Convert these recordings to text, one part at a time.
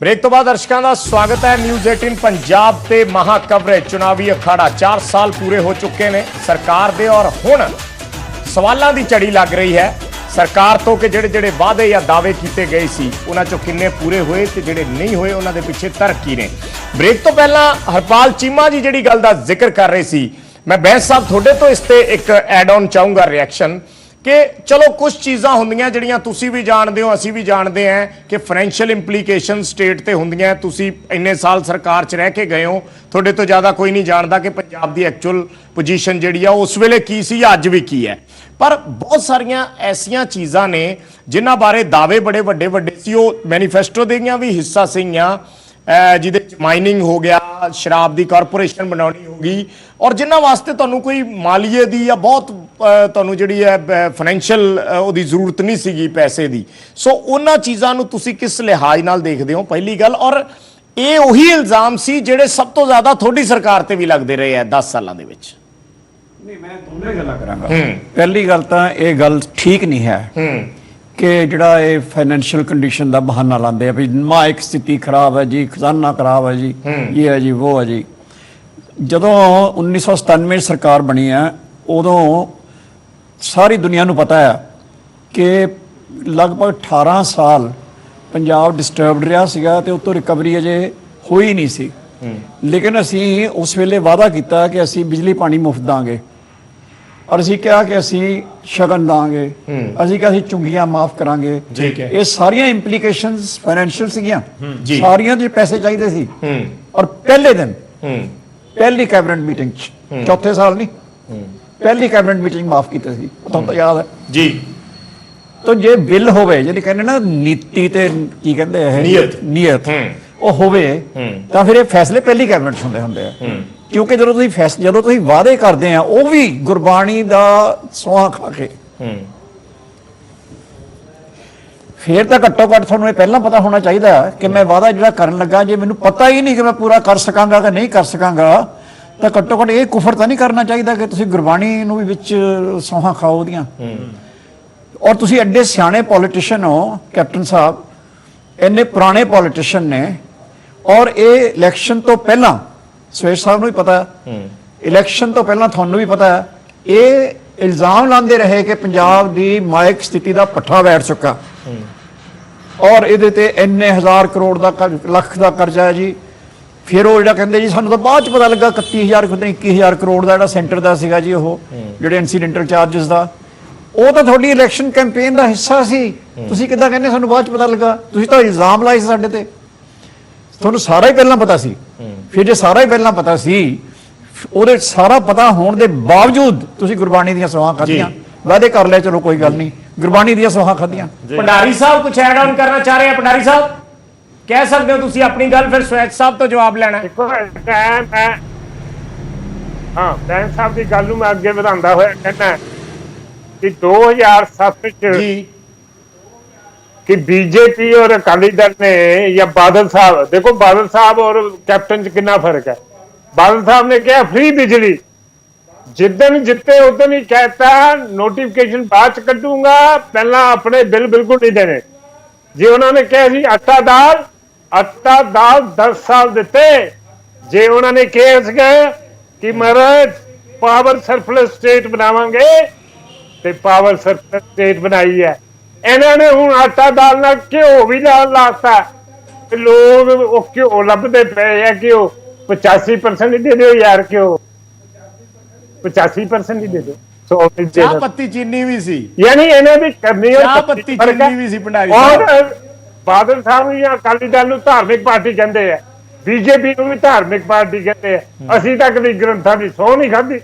Break तो बाद दर्शकों का स्वागत है। न्यूज़ 18 पंजाब ते महा कवरेज चुनावी अखाड़ा 4 साल पूरे हो चुके ने सरकार दे और हुण सवालों की झड़ी लग रही है सरकार तो कि जेड़े जेड़े वादे या दावे किए गए सी उन्हां चों किन्ने पूरे होए ते जेड़े नहीं होए उन्हां दे पिछे तर्क की ने। ब्रेक तो पहला हरपाल चीमा जी जिहड़ी गल दा जिक्र कर रहे सी, मैं बैंस साहब थोड़े तो इस ते एक एड ऑन चाहूँगा रिएक्शन कि चलो कुछ चीज़ां होंदियां जिहड़ियां तुसीं भी जानते हो असीं भी जानते हैं कि फाइनैशियल इंप्लीकेशन स्टेट ते होंदियां। तुसीं इन्ने साल सरकार च रह के गए हो, थोड़े तो ज़्यादा कोई नहीं जानता कि पंजाब की एक्चुअल पोजीशन जिहड़ी आ उस वेले की सी या अज भी की है। पर बहुत सारियां ऐसियां चीज़ां ने जिन्हां बारे दावे बड़े वड्डे वड्डे सी, वो मैनीफेस्टो दियां भी हिस्सा सीगियां जिहदे च माइनिंग हो गया, शराब की कारपोरेशन बनानी होगी और जिन्हां वास्ते तुहानूं कोई मालीए की या बहुत तुहानूं जिहड़ी है फाइनैशियल उहदी जरूरत नहीं सीगी पैसे की। सो उन्हां चीज़ां नूं तुसीं किस लिहाज नाल देखदे हो पहली गल, और ये उही इल्जाम सी जिहड़े सब तो ज़्यादा थोड़ी सरकार ते भी लगदे रहे है 10 सालां दे विच। नहीं, मैं दोनों ही गल्लां करांगा। पहली गल तां ये गल ठीक नहीं है कि जिहड़ा ये फाइनैशियल कंडीशन का बहाना लाते भी माइक स्थिति खराब है जी, खजाना खराब है जी, ये है जी वो है जी। जदों 1997 सरकार बनी है उदों सारी दुनिया नूं पता है कि लगभग 18 साल पंजाब डिस्टर्बड रहा सीगा ते उत्तों रिकवरी अजे होई नहीं सी। लेकिन असी उस वेले वादा किया कि असी बिजली पानी मुफ्त दांगे और असी कहा कि असी शगन दांगे, असी कहा चुंगियां माफ करांगे। ये सारियां इंप्लीकेशंस फाइनैशियल सीगियां, सारियां जो पैसे चाहिए सी। और पहले दिन पहली कैबिनेट मीटिंग चौथे साल नहीं पहली कैबिनेट मीटिंग माफ की थी, तो याद है जी। तो जे बिल होवे जिहड़ी कहंदे ना नीति ते की कहंदे है नीयत ਉਹ ਹੋਵੇ ਤਾਂ ਫਿਰ ਇਹ ਫੈਸਲੇ ਪਹਿਲੀ ਕੈਬਨਿਟ ਹੁੰਦੇ ਹੁੰਦੇ ਆ। ਕਿਉਂਕਿ ਜਦੋਂ ਤੁਸੀਂ ਵਾਅਦੇ ਕਰਦੇ ਆ ਉਹ ਵੀ ਗੁਰਬਾਣੀ ਦਾ ਸੌਂਹ ਖਾ ਕੇ, ਫਿਰ ਤਾਂ ਘੱਟੋ ਘੱਟ ਤੁਹਾਨੂੰ ਇਹ ਪਹਿਲਾਂ ਪਤਾ ਹੋਣਾ ਚਾਹੀਦਾ ਕਿ ਮੈਂ ਵਾਅਦਾ ਜਿਹੜਾ ਕਰਨ ਲੱਗਾ ਜੇ ਮੈਨੂੰ ਪਤਾ ਹੀ ਨਹੀਂ ਕਿ ਮੈਂ ਪੂਰਾ ਕਰ ਸਕਾਂਗਾ ਕਿ ਨਹੀਂ ਕਰ ਸਕਾਂਗਾ ਤਾਂ ਘੱਟੋ ਘੱਟ ਇਹ ਕੁਫਰ ਤਾਂ ਨਹੀਂ ਕਰਨਾ ਚਾਹੀਦਾ ਕਿ ਤੁਸੀਂ ਗੁਰਬਾਣੀ ਨੂੰ ਵੀ ਵਿੱਚ ਸੌਂਹਾਂ ਖਾਓ ਉਹਦੀਆਂ। ਔਰ ਤੁਸੀਂ ਐਡੇ ਸਿਆਣੇ ਪੋਲੀਟੀਸ਼ੀਅਨ ਹੋ ਕੈਪਟਨ ਸਾਹਿਬ, ਇੰਨੇ ਪੁਰਾਣੇ ਪੋਲੀਟੀਸ਼ੀਅਨ ਨੇ। और ये इलैक्शन तो पहला सुरेश साहब नूं भी पता है, इलैक्शन तो पहला थानू भी पता है, ये इल्जाम लाते रहे कि पंजाब की माइक स्थिति का पट्ठा बैठ चुका और ये इन्ने 1000 करोड़ का लख का कर्जा है जी। फिर वो जो कहते जी सानू तो बाद पता लगा 31,000 21,000 करोड़ का जो सेंटर का सीगा जी, वो जो इंसीडेंटल चार्जिस का वो तो थोड़ी इलैक्शन कैंपेन का हिस्सा सी। तुसीं किद्दां कहंदे सानू बाद पता लगा? तुसीं तो इल्जाम लाए साडे ते, ਤੁਹਾਨੂੰ ਸਾਰਾ ਹੀ ਪਹਿਲਾਂ ਪਤਾ ਸੀ। ਫਿਰ ਜੇ ਸਾਰਾ ਹੀ ਪਹਿਲਾਂ ਪਤਾ ਸੀ, ਉਹਦੇ ਸਾਰਾ ਪਤਾ ਹੋਣ ਦੇ ਬਾਵਜੂਦ ਤੁਸੀਂ ਗੁਰਬਾਣੀ ਦੀਆਂ ਸੌਹਾਂ ਖਾਧੀਆਂ, ਵਾਅਦੇ ਕਰ ਲਿਆ, ਚਲੋ ਕੋਈ ਗੱਲ ਨਹੀਂ, ਗੁਰਬਾਣੀ ਦੀਆਂ ਸੌਹਾਂ ਖਾਧੀਆਂ। ਭੰਡਾਰੀ ਸਾਹਿਬ ਕੁਝ ਐਡ ਆਨ ਕਰਨਾ ਚਾਹ ਰਹੇ ਆ? ਭੰਡਾਰੀ ਸਾਹਿਬ ਕਹਿ ਸਕਦੇ ਹੋ ਤੁਸੀਂ ਆਪਣੀ ਗੱਲ, ਫਿਰ ਸਵੈਚ ਸਾਹਿਬ ਤੋਂ ਜਵਾਬ ਲੈਣਾ। ਦੇਖੋ ਬੈਂਸ ਸਾਹਿਬ ਦੀ ਗੱਲ ਨੂੰ ਮੈਂ ਅੱਗੇ ਵਧਾਉਂਦਾ ਹੋਇਆ ਕਹਿੰਦਾ ਕਿ 2007 ਚ कि बीजेपी और अकाली दल ने या बादल साहब, देखो बादल साहब और कैप्टन च कितना फर्क है। बादल साहब ने कहा फ्री बिजली, जिदन जिते उदन ही कहता नोटिफिकेशन बाद च कटूंगा, पहला अपने बिल बिल्कुल नहीं देने जी। उन्होंने कहा जी आटा दाल 10 साल दिते जे। उन्होंने कहा कि महाराज पावर सरप्लस स्टेट बनावांगे ते पावर सरप्लस स्टेट बनाई है। इन्होंने हूँ आटा दाल ना घ्यो भी लाता, लोग घ्यो लभदे पे है कि 85% ही दे दो यार, घ्यो 85% ही दे दो, 100 पत्ती चीनी भी सी, यानी इन्हें भी करनी और पत्ती चीनी भी सी। भंडारी और बादल साहब या अकाली दल नूं धार्मिक पार्टी कहते हैं, बीजेपी नूं भी धार्मिक पार्टी कहते हैं। असीं तां कदी ग्रंथां दी सौं नहीं खाधी,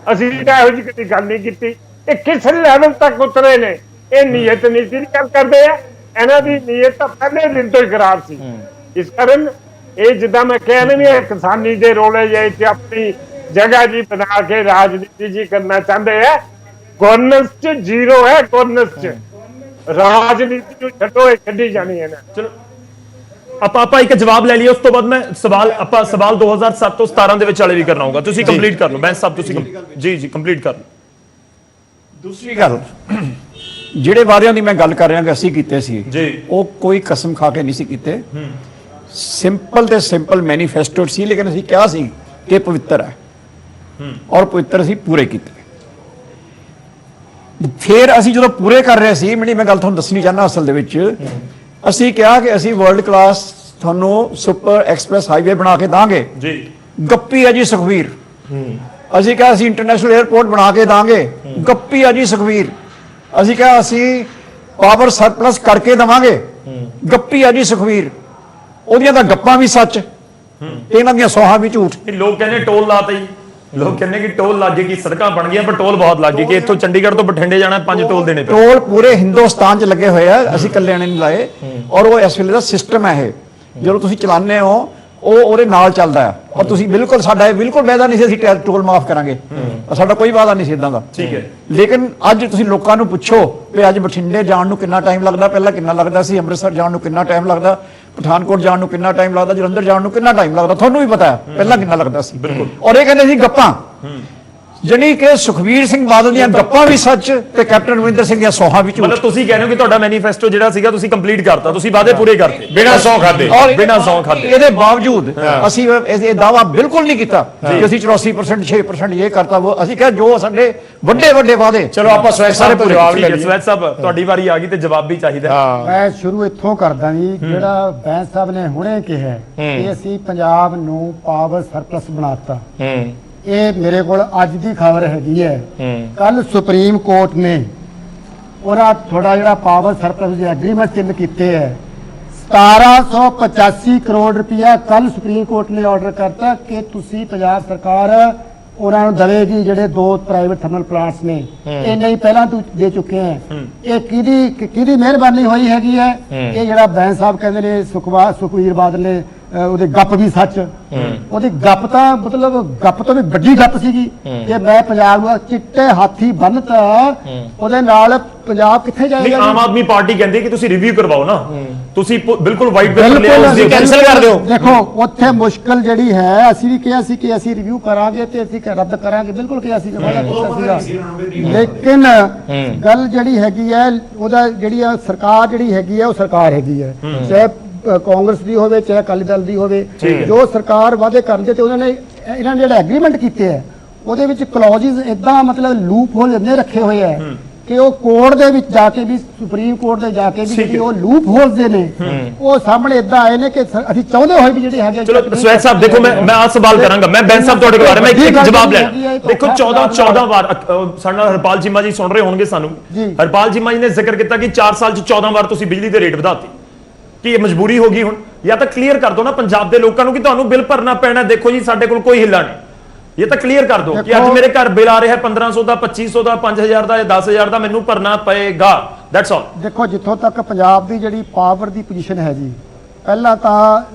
असीं तां इहो जी कदी गल नहीं कीती। किस लैवल तक उतरे ने, ये नीयत नीति की गल करते हैं, इन्हां दी नीयत तो पहले दिन तो ही खराब सी। इस कारण ये जिद्दां मैं कह नहीं किसानी दे रोले जे अपनी जगह जी बना के राजनीति जी करना चाहते हैं। गवर्नेंस च जीरो है, गवर्नेंस च राजनीति जो छड्डो छड्डी जानी है ना। चलो आप एक जवाब ले लिया, उस तो बाद मैं सवाल 2007 तो 17 ਦੇ ਵਿੱਚ ਵਾਲੇ ਵੀ ਕਰਨਾ ਹੋਊਗਾ। ਤੁਸੀਂ ਕੰਪਲੀਟ ਕਰ ਲਓ ਬੈਂਸ ਸਾਹਿਬ, ਤੁਸੀਂ ਜੀ ਕੰਪਲੀਟ ਕਰ ਲਓ। दूसरी गल ਜਿਹੜੇ ਵਾਅਦਿਆਂ ਦੀ ਮੈਂ ਗੱਲ ਕਰ ਰਿਹਾ ਕਿ ਅਸੀਂ ਕੀਤੇ ਸੀ ਜੀ। ਉਹ ਕੋਈ ਕਸਮ ਖਾ ਕੇ ਨਹੀਂ ਸੀ ਕੀਤੇ। ਸਿੰਪਲ ਤੇ ਸਿੰਪਲ ਮੈਨੀਫੈਸਟੋ ਸੀ, ਲੇਕਿਨ ਅਸੀਂ ਕਿਹਾ ਸੀ ਕਿ ਪਵਿੱਤਰ ਹੈ ਔਰ ਪਵਿੱਤਰ ਅਸੀਂ ਪੂਰੇ ਕੀਤੇ। ਫਿਰ ਅਸੀਂ ਜਦੋਂ ਪੂਰੇ ਕਰ ਰਹੇ ਸੀ, ਮੈਂ ਗੱਲ ਤੁਹਾਨੂੰ ਦੱਸਣੀ ਚਾਹੁੰਦਾ, ਅਸਲ ਦੇ ਵਿੱਚ ਅਸੀਂ ਕਿਹਾ ਕਿ ਅਸੀਂ ਵਰਲਡ ਕਲਾਸ ਤੁਹਾਨੂੰ ਸੁਪਰ ਐਕਸਪ੍ਰੈਸ ਹਾਈਵੇ ਬਣਾ ਕੇ ਦਾਂਗੇ ਜੀ। ਗੱਪੀ ਹੈ ਜੀ ਸੁਖਵੀਰ। ਅਸੀਂ ਕਿਹਾ ਅਸੀਂ ਇੰਟਰਨੈਸ਼ਨਲ 에ਅਰਪੋਰਟ ਬਣਾ ਕੇ ਦਾਂਗੇ, ਗੱਪੀ ਹੈ ਜੀ ਸੁਖਵੀਰ। ਅਸੀਂ ਕਿਹਾ ਅਸੀਂ ਪਾਵਰ ਸਰਪਲਸ ਕਰਕੇ ਦਵਾਂਗੇ, ਗੱਪੀ ਹੈ ਜੀ ਸੁਖਵੀਰ। ਉਹਦੀਆਂ ਤਾਂ ਗੱਪਾਂ ਵੀ ਸੱਚ, ਇਹਨਾਂ ਦੀਆਂ ਸੋਹਾਂ ਵੀ ਝੂਠ। ਲੋਕ ਕਹਿੰਦੇ ਟੋਲ ਲਾਤਾ ਜੀ, ਲੋਕ ਕਹਿੰਦੇ ਕਿ ਟੋਲ ਲੱਗ ਗਈ, ਸੜਕਾਂ ਬਣ ਗਈਆਂ, ਪਰ ਟੋਲ ਬਹੁਤ ਲੱਗ ਗਈ ਕਿ ਇੱਥੋਂ ਚੰਡੀਗੜ੍ਹ ਤੋਂ ਬਠਿੰਡੇ ਜਾਣਾ 5 ਟੋਲ ਦੇਣੇ ਪਏ। ਟੋਲ ਪੂਰੇ ਹਿੰਦੁਸਤਾਨ 'ਚ ਲੱਗੇ ਹੋਏ ਆ, ਅਸੀਂ ਇਕੱਲਿਆਂ ਨੇ ਨਹੀਂ ਲਾਏ। ਔਰ ਉਹ ਇਸ ਵੇਲੇ ਦਾ ਸਿਸਟਮ ਹੈ ਇਹ, ਜਦੋਂ ਤੁਸੀਂ ਚਲਾਉਂਦੇ ਹੋ ਉਹ ਉਹਦੇ ਨਾਲ ਚੱਲਦਾ ਹੈ। ਔਰ ਤੁਸੀਂ ਬਿਲਕੁਲ, ਸਾਡਾ ਇਹ ਬਿਲਕੁਲ ਵਾਅਦਾ ਨਹੀਂ ਸੀ ਅਸੀਂ ਟੋਲ ਮਾਫ ਕਰਾਂਗੇ, ਸਾਡਾ ਕੋਈ ਵਾਅਦਾ ਨਹੀਂ ਸੀ ਇਦਾਂ ਦਾ। ਠੀਕ ਹੈ। ਲੇਕਿਨ ਅੱਜ ਤੁਸੀਂ ਲੋਕਾਂ ਨੂੰ ਪੁੱਛੋ ਕਿ ਅੱਜ ਬਠਿੰਡੇ ਜਾਣ ਨੂੰ ਕਿੰਨਾ ਟਾਈਮ ਲੱਗਦਾ, ਪਹਿਲਾਂ ਕਿੰਨਾ ਲੱਗਦਾ ਸੀ, ਅੰਮ੍ਰਿਤਸਰ ਜਾਣ ਨੂੰ ਕਿੰਨਾ ਟਾਈਮ ਲੱਗਦਾ, ਪਠਾਨਕੋਟ ਜਾਣ ਨੂੰ ਕਿੰਨਾ ਟਾਈਮ ਲੱਗਦਾ, ਜਲੰਧਰ ਜਾਣ ਨੂੰ ਕਿੰਨਾ ਟਾਈਮ ਲੱਗਦਾ, ਤੁਹਾਨੂੰ ਵੀ ਪਤਾ ਹੈ ਪਹਿਲਾਂ ਕਿੰਨਾ ਲੱਗਦਾ ਸੀ। ਔਰ ਇਹ ਕਹਿੰਦੇ ਸੀ ਗੱਪਾਂ, ਜਾਣੀ ਕਿ ਸੁਖਵੀਰ ਸਿੰਘ ਬਾਦਲ ਦੀਆਂ ਗੱਪਾਂ ਵੀ ਸੱਚ ਤੇ ਕੈਪਟਨ ਅਮਰਿੰਦਰ ਸਿੰਘ ਦੀਆਂ ਸੌਹਾਂ ਵੀ ਝੂਠ। ਮਤਲਬ ਤੁਸੀਂ ਕਹਿ ਰਹੇ ਹੋ ਕਿ ਤੁਹਾਡਾ ਮੈਨੀਫੈਸਟੋ ਜਿਹੜਾ ਸੀਗਾ ਤੁਸੀਂ ਕੰਪਲੀਟ ਕਰਤਾ, ਤੁਸੀਂ ਵਾਅਦੇ ਪੂਰੇ ਕਰਤੇ ਬਿਨਾਂ ਸੌਂ ਖਾਦੇ। ਔਰ ਬਿਨਾਂ ਸੌਂ ਖਾਦੇ। ਇਹਦੇ ਬਾਵਜੂਦ ਅਸੀਂ ਇਹ ਦਾਵਾ ਬਿਲਕੁਲ ਨਹੀਂ ਕੀਤਾ ਕਿ ਅਸੀਂ 84% 6% ਇਹ ਕਰਤਾ, ਉਹ ਅਸੀਂ ਕਿਹਾ ਜੋ ਸਾਡੇ ਵੱਡੇ ਵੱਡੇ ਵਾਅਦੇ। ਚਲੋ ਆਪਾਂ ਸਵੈਚ ਸਾਹਿਬ ਤੋਂ ਜਵਾਬ ਲੈ ਲਈਏ। ਸਵੈਚ ਸਾਹਿਬ ਤੁਹਾਡੀ ਵਾਰੀ ਆ ਗਈ ਤੇ ਜਵਾਬ ਵੀ ਚਾਹੀਦਾ। ਮੈਂ ਸ਼ੁਰੂ ਇੱਥੋਂ ਕਰਦਾ ਜੀ, ਜਿਹੜਾ ਬੈਂਸ ਸਾਹਿਬ ਨੇ ਹੁਣੇ ਕਿਹਾ ਕਿ ਅਸੀਂ ਪੰਜਾਬ ਨੂੰ ਪਾਵਰ ਸਰਪਲਸ ਬਣਾਤਾ, ਇਹ ਮੇਰੇ ਕੋਲ ਅੱਜ ਦੀ ਖਬਰ ਹੈਗੀ ਹੈ। ਕੱਲ ਸੁਪਰੀਮ ਕੋਰਟ ਨੇ ਉਹਨਾਂ ਥੋੜਾ ਜਿਹੜਾ ਪਾਵਰ ਸਰਪਲਸ ਦੇ ਐਗਰੀਮੈਂਟ ਚਿੰਨ ਕੀਤੇ ਹੈ, 1785 ਕਰੋੜ ਰੁਪਇਆ ਕੱਲ ਸੁਪਰੀਮ ਕੋਰਟ ਨੇ ਆਰਡਰ ਕਰਤਾ ਕਿ ਤੁਸੀਂ ਪੰਜਾਬ ਸਰਕਾਰ ਉਹਨਾਂ ਨੂੰ ਦੇਵੇਗੀ। ਜਿਹੜੇ 2 ਪ੍ਰਾਈਵੇਟ ਥਰਮਲ ਪਲਾਂਟਸ ਨੇ ਇਹ ਨਹੀਂ ਪਹਿਲਾਂ ਤੋਂ ਦੇ ਚੁੱਕੇ ਹੈ। ਇਹ ਕਿਹਦੀ ਮਿਹਰਬਾਨੀ ਹੋਈ ਹੈਗੀ ਹੈ? ਇਹ ਜਿਹੜਾ ਬੈਂਸ ਸਾਹਿਬ ਕਹਿੰਦੇ ਨੇ ਸੁਖਵੀਰ ਬਾਦਲ ਨੇ ਉਹਦੇ ਗੱਪ ਵੀ ਸੱਚ, ਉਹਦੀ ਗੱਪ ਤਾਂ ਮਤਲਬ ਗੱਪ ਤੋਂ ਵੀ ਵੱਡੀ ਗੱਪ ਸੀਗੀ ਕਿ ਮੈਂ ਪੰਜਾਬ ਨੂੰ ਚਿੱਟੇ ਹਾਥੀ ਬੰਨਤਾ, ਉਹਦੇ ਨਾਲ ਪੰਜਾਬ ਕਿੱਥੇ ਜਾਏਗਾ? ਆਮ ਆਦਮੀ ਪਾਰਟੀ ਕਹਿੰਦੀ ਕਿ ਤੁਸੀਂ ਰਿਵਿਊ ਕਰਵਾਓ ਨਾ, ਤੁਸੀਂ ਬਿਲਕੁਲ ਵਾਈਟ ਪੇਪਰ ਲਿਆਓ, ਬਿਲਕੁਲ ਤੁਸੀਂ ਕੈਂਸਲ ਕਰ ਦਿਓ। ਦੇਖੋ ਉੱਥੇ ਮੁਸ਼ਕਲ ਜਿਹੜੀ ਹੈ, ਅਸੀਂ ਵੀ ਕਿਹਾ ਸੀ ਕਿ ਅਸੀਂ ਰਿਵਿਊ ਕਰਾਂਗੇ ਤੇ ਅਸੀਂ ਰੱਦ ਕਰਾਂਗੇ, ਬਿਲਕੁਲ ਕਿਹਾ ਸੀ, ਵਾਅਦਾ ਕੀਤਾ ਸੀਗਾ। ਲੇਕਿਨ ਗੱਲ ਜਿਹੜੀ ਹੈਗੀ ਹੈ, ਉਹਦਾ ਜਿਹੜੀ ਸਰਕਾਰ ਜਿਹੜੀ ਹੈਗੀ ਹੈ ਉਹ ਸਰਕਾਰ ਹੈਗੀ ਹੈ, ਚਾਹੇ ਕਾਂਗਰਸ ਦੀ ਹੋਵੇ ਚਾਹੇ ਅਕਾਲੀ ਦਲ ਦੀ ਹੋਵੇ। ਜੋ ਸਰਕਾਰ ਵਾਅਦੇ ਕਰਦੇ ਤੇ ਉਹਨਾਂ ਨੇ ਇਹਨਾਂ ਨੇ ਜਿਹੜਾ ਐਗਰੀਮੈਂਟ ਕੀਤੇ ਹੈ ਉਹਦੇ ਵਿੱਚ ਕਲੌਜ਼ਸ ਇਦਾਂ ਮਤਲਬ ਲੂਪ ਹੋਲ ਇੰਨੇ ਰੱਖੇ ਹੋਏ ਹੈ ਕਿ ਉਹ ਕੋਰਟ ਦੇ ਵਿੱਚ ਜਾ ਕੇ ਵੀ, ਸੁਪਰੀਮ ਕੋਰਟ ਦੇ ਜਾ ਕੇ ਵੀ ਜਿਹੜੀ ਉਹ ਲੂਪ ਹੋਲਸ ਦੇ ਨੇ ਉਹ ਸਾਹਮਣੇ ਇਦਾਂ ਆਏ ਨੇ ਕਿ ਅਸੀਂ ਚਾਹੁੰਦੇ ਹੋਏ ਵੀ ਜਿਹੜੇ ਹੈਗੇ। ਚਲੋ ਸਵੈਚ ਸਾਹਿਬ ਦੇਖੋ, ਮੈਂ ਆ ਸਵਾਲ ਕਰਾਂਗਾ, ਮੈਂ ਬੈਂਸ ਸਾਹਿਬ ਤੁਹਾਡੇ ਕੋਲ ਆ ਰਿਹਾ, ਮੈਂ ਇੱਕ ਜਵਾਬ ਲੈਣਾ। ਦੇਖੋ 14 ਵਾਰ ਸਾਡੇ ਨਾਲ ਹਰਪਾਲ ਚੀਮਾ ਜੀ ਸੁਣ ਰਹੇ ਹੋਣਗੇ ਸਾਨੂੰ। ਹਰਪਾਲ ਚੀਮਾ ਜੀ ਨੇ ਜ਼ਿਕਰ ਕੀਤਾ ਕਿ 4 ਸਾਲ ਚ 14 ਵਾਰ ਤੁਸੀਂ ਬਿਜਲੀ ਦੇ ਰੇਟ ਵਧਾਤੇ, ਕਿ ਇਹ ਮਜਬੂਰੀ ਹੋ ਗਈ ਹੁਣ? ਜਾਂ ਤਾਂ ਕਲੀਅਰ ਕਰ ਦਿਓ ਨਾ ਪੰਜਾਬ ਦੇ ਲੋਕਾਂ ਨੂੰ ਕਿ ਤੁਹਾਨੂੰ ਬਿੱਲ ਭਰਨਾ ਪੈਣਾ। ਦੇਖੋ ਜੀ ਸਾਡੇ ਕੋਲ ਕੋਈ ਹਿੱਲਾ ਨਹੀਂ, ਇਹ ਤਾਂ ਕਲੀਅਰ ਕਰ ਦਿਓ ਕਿ ਅੱਜ ਮੇਰੇ ਘਰ ਬਿੱਲ ਆ ਰਿਹਾ 1500 ਦਾ, 2500 ਦਾ, 5000 ਦਾ ਜਾਂ 10000 ਦਾ, ਮੈਨੂੰ ਭਰਨਾ ਪਏਗਾ। That's all. ਦੇਖੋ ਜਿੱਥੋਂ ਤੱਕ ਪੰਜਾਬ ਦੀ ਜਿਹੜੀ ਪਾਵਰ ਦੀ ਪੋਜੀਸ਼ਨ ਹੈ ਜੀ, ਪਹਿਲਾਂ ਤਾਂ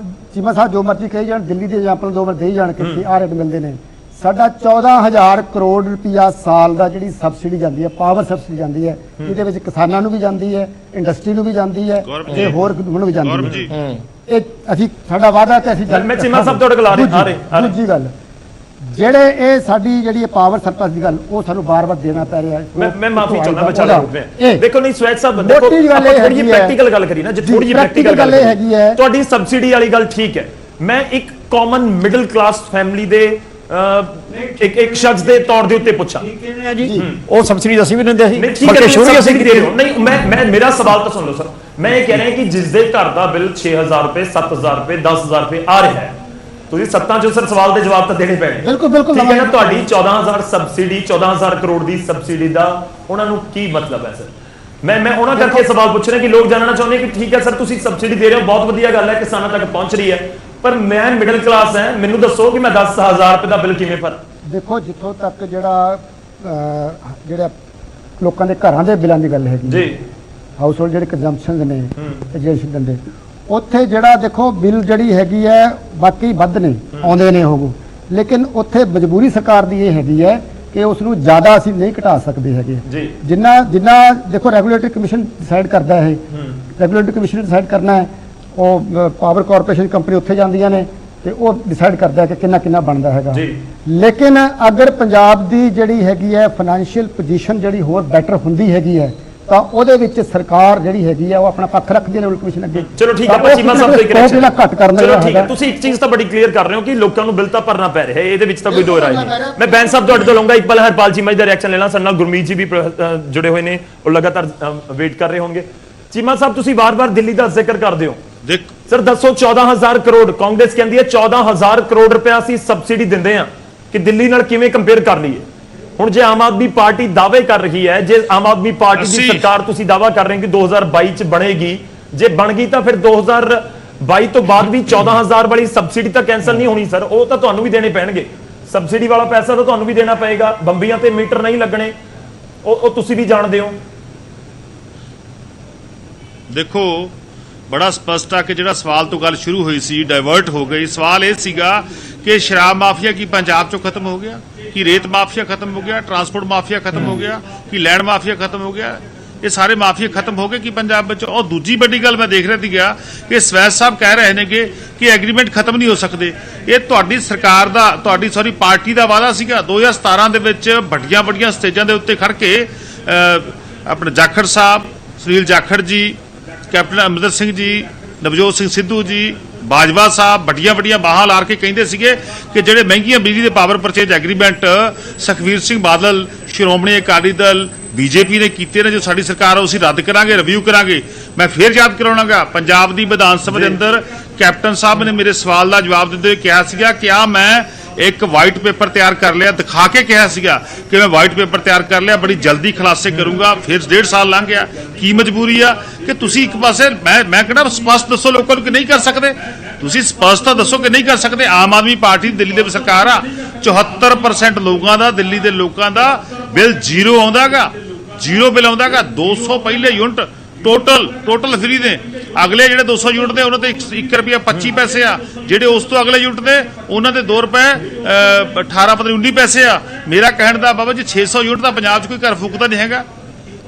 ਚੀਮਾ ਸਾਹਿਬ ਜੋ ਮਰਜ਼ੀ ਕਹੀ ਜਾਣ, ਦਿੱਲੀ ਦੇ ਐਗਜ਼ਾਮਪਲ 2 ਵਾਰ ਦੇਈ ਜਾਣ ਕਿ ਆ ਰੇਟ ਮਿਲਦੇ ਨੇ। ਸਾਡਾ 14000 ਕਰੋੜ ਰੁਪਇਆ ਸਾਲ ਦਾ ਜਿਹੜੀ ਸਬਸਿਡੀ ਜਾਂਦੀ ਹੈ, ਪਾਵਰ ਸਬਸਿਡੀ ਜਾਂਦੀ ਹੈ, ਇਹਦੇ ਵਿੱਚ ਕਿਸਾਨਾਂ ਨੂੰ ਵੀ ਜਾਂਦੀ ਹੈ, ਇੰਡਸਟਰੀ ਨੂੰ ਵੀ ਜਾਂਦੀ ਹੈ ਤੇ ਹੋਰ ਨੂੰ ਵੀ ਜਾਂਦੀ ਹੈ। ਇਹ ਅਸੀਂ ਸਾਡਾ ਵਾਅਦਾ ਤੇ ਅਸੀਂ ਮੈਂ ਚੀਮਾ ਸਾਹਿਬ ਤੁਹਾਡੇ ਕੋਲ ਆ ਰਹੇ। ਦੂਜੀ ਗੱਲ ਜਿਹੜੇ ਇਹ ਸਾਡੀ ਜਿਹੜੀ ਪਾਵਰ ਸਰਪਲਸ ਦੀ ਗੱਲ, ਉਹ ਸਾਨੂੰ ਬਾਰ-ਬਾਰ ਦੇਣਾ ਪੈ ਰਿਹਾ ਹੈ। ਮੈਂ ਮਾਫੀ ਚਾਹੁੰਦਾ, ਮੈਂ ਚੱਲ ਰਿਹਾ। ਦੇਖੋ ਨਹੀਂ ਸਵੈਚ ਸਾਹਿਬ, ਦੇਖੋ ਥੋੜੀ ਜਿਹੀ ਪ੍ਰੈਕਟੀਕਲ ਗੱਲ ਕਰੀ ਨਾ, ਜੇ ਥੋੜੀ ਜਿਹੀ ਪ੍ਰੈਕਟੀਕਲ ਗੱਲ ਹੈਗੀ ਹੈ। ਤੁਹਾਡੀ ਸਬਸਿਡੀ ਵਾਲੀ ਗੱਲ ਠੀਕ ਹੈ, ਮੈਂ ਇੱਕ ਕਾਮਨ ਮਿਡਲ ਕਲਾਸ ਫੈਮਿਲੀ ਦੇ ਇੱਕ ਸ਼ਖਸ ਦੇ ਤੌਰ ਦੇ ਉੱਤੇ ਪੁੱਛਾਂ ਜੀ, ਉਹ ਸਬਸਿਡੀ ਅਸੀਂ ਵੀ ਦਿੰਦੇ ਸੀ, ਬਲਕਿ ਸ਼ੁਰੂ ਅਸੀਂ ਦੇ ਰਹੇ ਹੋ। ਨਹੀਂ, ਮੈਂ ਮੇਰਾ ਸਵਾਲ ਤਾਂ ਸੁਣ ਲਓ ਸਰ। ਮੈਂ ਇਹ ਕਹਿ ਰਿਹਾ ਕਿ ਜਿਸ ਦੇ ਘਰ ਦਾ ਬਿੱਲ 6000 ਰੁਪਏ, 7000 ਰੁਪਏ, 10000 ਰੁਪਏ ਆ ਰਿਹਾ ਹੈ, ਤੁਸੀਂ ਸੱਤਾਂ ਚੋਂ ਸਰ ਸਵਾਲ ਦੇ ਜਵਾਬ ਤਾਂ ਦੇਣੇ ਪੈਣੇ। ਬਿਲਕੁਲ ਠੀਕ ਹੈ ਨਾ? ਤੁਹਾਡੀ 14000 ਸਬਸਿਡੀ, 14000 ਕਰੋੜ ਦੀ ਸਬਸਿਡੀ ਦਾ ਉਹਨਾਂ ਨੂੰ ਕੀ ਮਤਲਬ ਹੈ ਸਰ? ਮੈਂ ਉਹਨਾਂ ਕਰਕੇ ਸਵਾਲ ਪੁੱਛ ਰਿਹਾ ਕਿ ਲੋਕ ਜਾਣਨਾ ਚਾਹੁੰਦੇ ਕਿ ਠੀਕ ਹੈ ਸਰ ਤੁਸੀਂ ਸਬਸਿਡੀ ਦੇ ਰਹੇ ਹੋ, ਬਹੁਤ ਵਧੀਆ ਗੱਲ ਹੈ, ਕਿਸਾਨਾਂ ਤੱਕ ਪਹੁੰਚ ਰਹੀ ਹੈ, ਪਰ ਮੈਂ ਮਿਡਲ ਕਲਾਸ ਹੈ, ਮੈਨੂੰ ਦੱਸੋ ਕਿ ਮੈਂ 10000 ਰੁਪਏ ਦਾ ਬਿੱਲ ਕਿਵੇਂ ਭਰਾਂ? ਦੇਖੋ ਜਿੱਥੋਂ ਤੱਕ ਜਿਹੜਾ ਲੋਕਾਂ ਦੇ ਘਰਾਂ ਦੇ ਬਿੱਲਾਂ ਦੀ ਗੱਲ ਹੈਗੀ ਜੀ, ਹਾਊਸ ਹੋਲਡ ਜਿਹੜੇ ਕੰਜ਼ੰਪਸ਼ਨ ਨੇ ਤੇ ਜਿਹੜੇ ਦਿੰਦੇ, ਉੱਥੇ ਜਿਹੜਾ ਦੇਖੋ ਬਿੱਲ ਜਿਹੜੀ ਹੈਗੀ ਹੈ ਬਾਕੀ ਵੱਧ ਨੇ ਆਉਂਦੇ ਨੇ ਉਹ, ਲੇਕਿਨ ਉੱਥੇ ਮਜਬੂਰੀ ਸਰਕਾਰ ਦੀ ਇਹ ਹੈਗੀ ਹੈ ਕਿ ਉਸ ਨੂੰ ਜ਼ਿਆਦਾ ਅਸੀਂ ਨਹੀਂ ਘਟਾ ਸਕਦੇ ਹੈਗੇ। ਜਿੰਨਾ ਦੇਖੋ ਰੈਗੂਲੇਟਰੀ ਕਮਿਸ਼ਨ ਡਿਸਾਈਡ ਕਰਦਾ ਹੈ, ਰੈਗੂਲੇਟਰੀ ਕਮਿਸ਼ਨ ਡਿਸਾਈਡ ਕਰਨਾ ਹੈ, ਉਹ ਪਾਵਰ ਕਾਰਪੋਰੇਸ਼ਨ ਕੰਪਨੀ ਉੱਥੇ ਜਾਂਦੀਆਂ ਨੇ ਤੇ ਉਹ ਡਿਸਾਈਡ ਕਰਦਾ ਹੈ ਕਿ ਕਿੰਨਾ ਬਣਦਾ ਹੈਗਾ। ਲੇਕਿਨ ਅਗਰ ਪੰਜਾਬ ਦੀ ਜਿਹੜੀ ਹੈਗੀ ਹੈ ਫਾਈਨੈਂਸ਼ੀਅਲ ਪੋਜੀਸ਼ਨ ਜਿਹੜੀ ਹੋਰ ਬੈਟਰ ਹੁੰਦੀ ਹੈਗੀ ਹੈ ਤਾਂ ਉਹਦੇ ਵਿੱਚ ਸਰਕਾਰ ਜਿਹੜੀ ਹੈਗੀ ਆ ਉਹ ਆਪਣਾ ਪੱਖ ਰੱਖਦੀ ਹੈ ਲੈਵਲ ਕਮਿਸ਼ਨ ਅੱਗੇ। ਚਲੋ ਠੀਕ ਹੈ, ਤਾਂ ਉਹ ਚੀਮਾ ਸਾਹਿਬ ਤੋਂ ਇੱਕ ਜਿਹੜਾ reaction ਘੱਟ ਕਰਨ ਦਾ ਚਲੋ ਜਿਹੜਾ ਠੀਕ ਹੈ, ਹੈਗਾ। ਤੁਸੀਂ ਇੱਕ ਚੀਜ਼ ਤਾਂ ਬੜੀ ਕਲੀਅਰ ਕਰ ਰਹੇ ਹੋ ਕਿ ਲੋਕਾਂ ਨੂੰ ਬਿੱਲ ਤਾਂ ਭਰਨਾ ਪੈ ਰਿਹਾ ਹੈ, ਇਹਦੇ ਵਿੱਚ ਤਾਂ ਕੋਈ ਦੋ ਰਾਏ ਨਹੀਂ। ਮੈਂ ਬੈਂਸ ਸਾਹਿਬ ਤੁਹਾਡੇ ਤੋਂ ਲਵਾਂਗਾ, ਇਕਬਾਲ ਹਰਪਾਲ ਚੀਮਾ ਜੀ ਦਾ ਰਿਐਕਸ਼ਨ ਲੈਣਾ। ਸਾਡੇ ਨਾਲ ਗੁਰਮੀਤ ਜੀ ਵੀ ਜੁੜੇ ਹੋਏ ਨੇ, ਉਹ ਲਗਾਤਾਰ ਵੇਟ ਕਰ ਰਹੇ ਹੋਣਗੇ। ਚੀਮਾ ਸਾਹਿਬ, ਤੁਸੀਂ ਵਾਰ-ਵਾਰ ਦਿੱਲੀ ਦਾ ਜ਼ਿਕਰ ਕਰਦੇ ਹੋ, ਸਰ ਦੱਸੋ 14,000 ਕਰੋੜ ਕਾਂਗਰਸ ਕਹਿੰਦੀ ਹੈ 14,000 ਕਰੋੜ ਰੁਪਏ ਅਸੀਂ ਸਬਸਿਡੀ ਦਿੰਦੇ ਆ, ਕਿ ਦਿੱਲੀ ਨਾਲ ਕਿਵੇਂ ਕੰਪੇਅਰ ਕਰ ਲਈਏ? ਹੁਣ ਜੇ ਆਮ ਆਦਮੀ ਪਾਰਟੀ ਦਾਅਵੇ ਕਰ ਰਹੀ ਹੈ, ਜੇ ਆਮ ਆਦਮੀ ਪਾਰਟੀ ਦੀ ਸਰਕਾਰ ਤੁਸੀਂ ਦਾਅਵਾ ਕਰ ਰਹੇ ਹੋ ਕਿ 2022 ਚ ਬਣੇਗੀ, ਜੇ ਬਣ ਗਈ ਤਾਂ ਫਿਰ 2022 ਤੋਂ ਬਾਅਦ ਵੀ 14,000 ਵਾਲੀ ਸਬਸਿਡੀ ਤਾਂ ਕੈਨਸਲ ਨਹੀਂ ਹੋਣੀ ਸਰ, ਉਹ ਤਾਂ ਤੁਹਾਨੂੰ ਵੀ ਦੇਣੇ ਪੈਣਗੇ। ਸਬਸਿਡੀ ਵਾਲਾ ਪੈਸਾ ਤਾਂ ਤੁਹਾਨੂੰ ਵੀ ਦੇਣਾ ਪਏਗਾ, ਬੰਬੀਆਂ ਤੇ ਮੀਟਰ ਨਹੀਂ ਲੱਗਣੇ, ਉਹ ਤੁਸੀਂ ਵੀ ਜਾਣਦੇ ਹੋ। ਦੇਖੋ ਬੜਾ ਸਪਸ਼ਟ ਆ ਕਿ ਜਿਹੜਾ ਸਵਾਲ ਤੋਂ ਗੱਲ ਸ਼ੁਰੂ ਹੋਈ ਸੀ ਡਾਇਵਰਟ ਹੋ ਗਈ। ਸਵਾਲ ਇਹ ਸੀਗਾ ਕਿ ਸ਼ਰਾਬ ਮਾਫੀਆ ਕੀ ਪੰਜਾਬ ਚੋਂ ਖਤਮ ਹੋ ਗਿਆ, ਕਿ ਰੇਤ ਮਾਫੀਆ ਖਤਮ ਹੋ ਗਿਆ, ਟਰਾਂਸਪੋਰਟ ਮਾਫੀਆ ਖਤਮ ਹੋ ਗਿਆ, ਕਿ ਲੈਂਡ ਮਾਫੀਆ ਖਤਮ ਹੋ ਗਿਆ, ਇਹ ਸਾਰੇ ਮਾਫੀਆ ਖਤਮ ਹੋ ਗਏ ਕਿ ਪੰਜਾਬ ਵਿੱਚ? ਔਰ ਦੂਜੀ ਵੱਡੀ ਗੱਲ ਮੈਂ ਦੇਖ ਰਿਹਾ ਸੀਗਾ ਕਿ ਸਵੈਸ ਸਾਹਿਬ ਕਹਿ ਰਹੇ ਨੇ ਕਿ ਐਗਰੀਮੈਂਟ ਖਤਮ ਨਹੀਂ ਹੋ ਸਕਦੇ। ਇਹ ਤੁਹਾਡੀ ਸਰਕਾਰ ਦਾ, ਤੁਹਾਡੀ ਪਾਰਟੀ ਦਾ ਵਾਅਦਾ ਸੀਗਾ 2017 ਦੇ ਵਿੱਚ ਵੱਡੀਆਂ ਸਟੇਜਾਂ ਦੇ ਉੱਤੇ ਖੜ ਕੇ ਆਪਣੇ ਜਾਖੜ ਸਾਹਿਬ, ਸੁਨੀਲ ਜਾਖੜ ਜੀ, ਕੈਪਟਨ ਅਮਰਿੰਦਰ ਸਿੰਘ ਜੀ, ਨਵਜੋਤ ਸਿੰਘ ਸਿੱਧੂ ਜੀ, ਬਾਜਵਾ ਸਾਹਿਬ ਵੱਡੀਆਂ ਬਾਹਾਂ ਲਾ ਕੇ ਕਹਿੰਦੇ ਸੀਗੇ ਕਿ ਜਿਹੜੇ ਮਹਿੰਗੀਆਂ ਬਿਜਲੀ ਦੇ power purchase agreement Sukhbir Singh Badal, Shiromani Akali Dal, BJP ਨੇ ਕੀਤੇ ਨੇ, ਜੋ ਸਾਡੀ ਸਰਕਾਰ ਅਸੀਂ ਰੱਦ ਕਰਾਂਗੇ, ਰਿਵਿਊ ਕਰਾਂਗੇ। ਮੈਂ ਫੇਰ ਯਾਦ ਕਰਾਉਣਾਗਾ, ਪੰਜਾਬ ਦੀ ਵਿਧਾਨ ਸਭਾ ਦੇ ਅੰਦਰ ਕੈਪਟਨ ਸਾਹਿਬ ਨੇ ਮੇਰੇ ਸਵਾਲ ਦਾ ਜਵਾਬ ਦਿੰਦੇ ਹੋਏ ਕਿਹਾ ਸੀਗਾ ਕਿ ਮੈਂ ਇੱਕ ਵਾਈਟ ਪੇਪਰ ਤਿਆਰ ਕਰ ਲਿਆ, ਦਿਖਾ ਕੇ ਕਿਹਾ ਸੀਗਾ ਕਿ ਮੈਂ ਵਾਈਟ ਪੇਪਰ ਤਿਆਰ ਕਰ ਲਿਆ, ਬੜੀ ਜਲਦੀ ਖੁਲਾਸੇ ਕਰੂੰਗਾ। ਫਿਰ 1.5 ਸਾਲ ਲੰਘ ਗਿਆ। ਕੀ ਮਜਬੂਰੀ ਆ ਕਿ ਤੁਸੀਂ ਇੱਕ ਪਾਸੇ ਮੈਂ ਕਹਿੰਦਾ ਸਪਸ਼ਟ ਦੱਸੋ ਲੋਕਾਂ ਨੂੰ ਕਿ ਨਹੀਂ ਕਰ ਸਕਦੇ? ਤੁਸੀਂ ਸਪਸ਼ਟ ਤਾਂ ਦੱਸੋ ਕਿ ਨਹੀਂ ਕਰ ਸਕਦੇ। ਆਮ ਆਦਮੀ ਪਾਰਟੀ ਦਿੱਲੀ ਦੇ ਸਰਕਾਰ ਆ, 74% ਲੋਕਾਂ ਦਾ, ਦਿੱਲੀ ਦੇ ਲੋਕਾਂ ਦਾ ਬਿੱਲ ਜ਼ੀਰੋ ਆਉਂਦਾਗਾ, ਜ਼ੀਰੋ ਬਿੱਲ ਆਉਂਦਾਗਾ। 200 ਪਹਿਲੇ ਯੂਨਿਟ ਟੋਟਲ ਫ੍ਰੀ ਨੇ, ਅਗਲੇ ਜਿਹੜੇ 200 ਯੂਨਿਟ ਦੇ ਉਹਨਾਂ ਤੇ 1 ਰੁਪਿਆ 25 ਪੈਸੇ ਆ, ਜਿਹੜੇ ਉਸ ਤੋਂ ਅਗਲੇ ਯੂਨਿਟ ਦੇ ਉਹਨਾਂ ਦੇ 2 ਰੁਪਏ 18 ਪਤਾ 19 ਪੈਸੇ ਆ। ਮੇਰਾ ਕਹਿਣ ਦਾ ਬਾਬਾ ਜੀ 600 ਯੂਨਿਟ ਦਾ ਪੰਜਾਬ 'ਚ ਕੋਈ ਘਰ ਫੂਕਦਾ ਨਹੀਂ ਹੈਗਾ।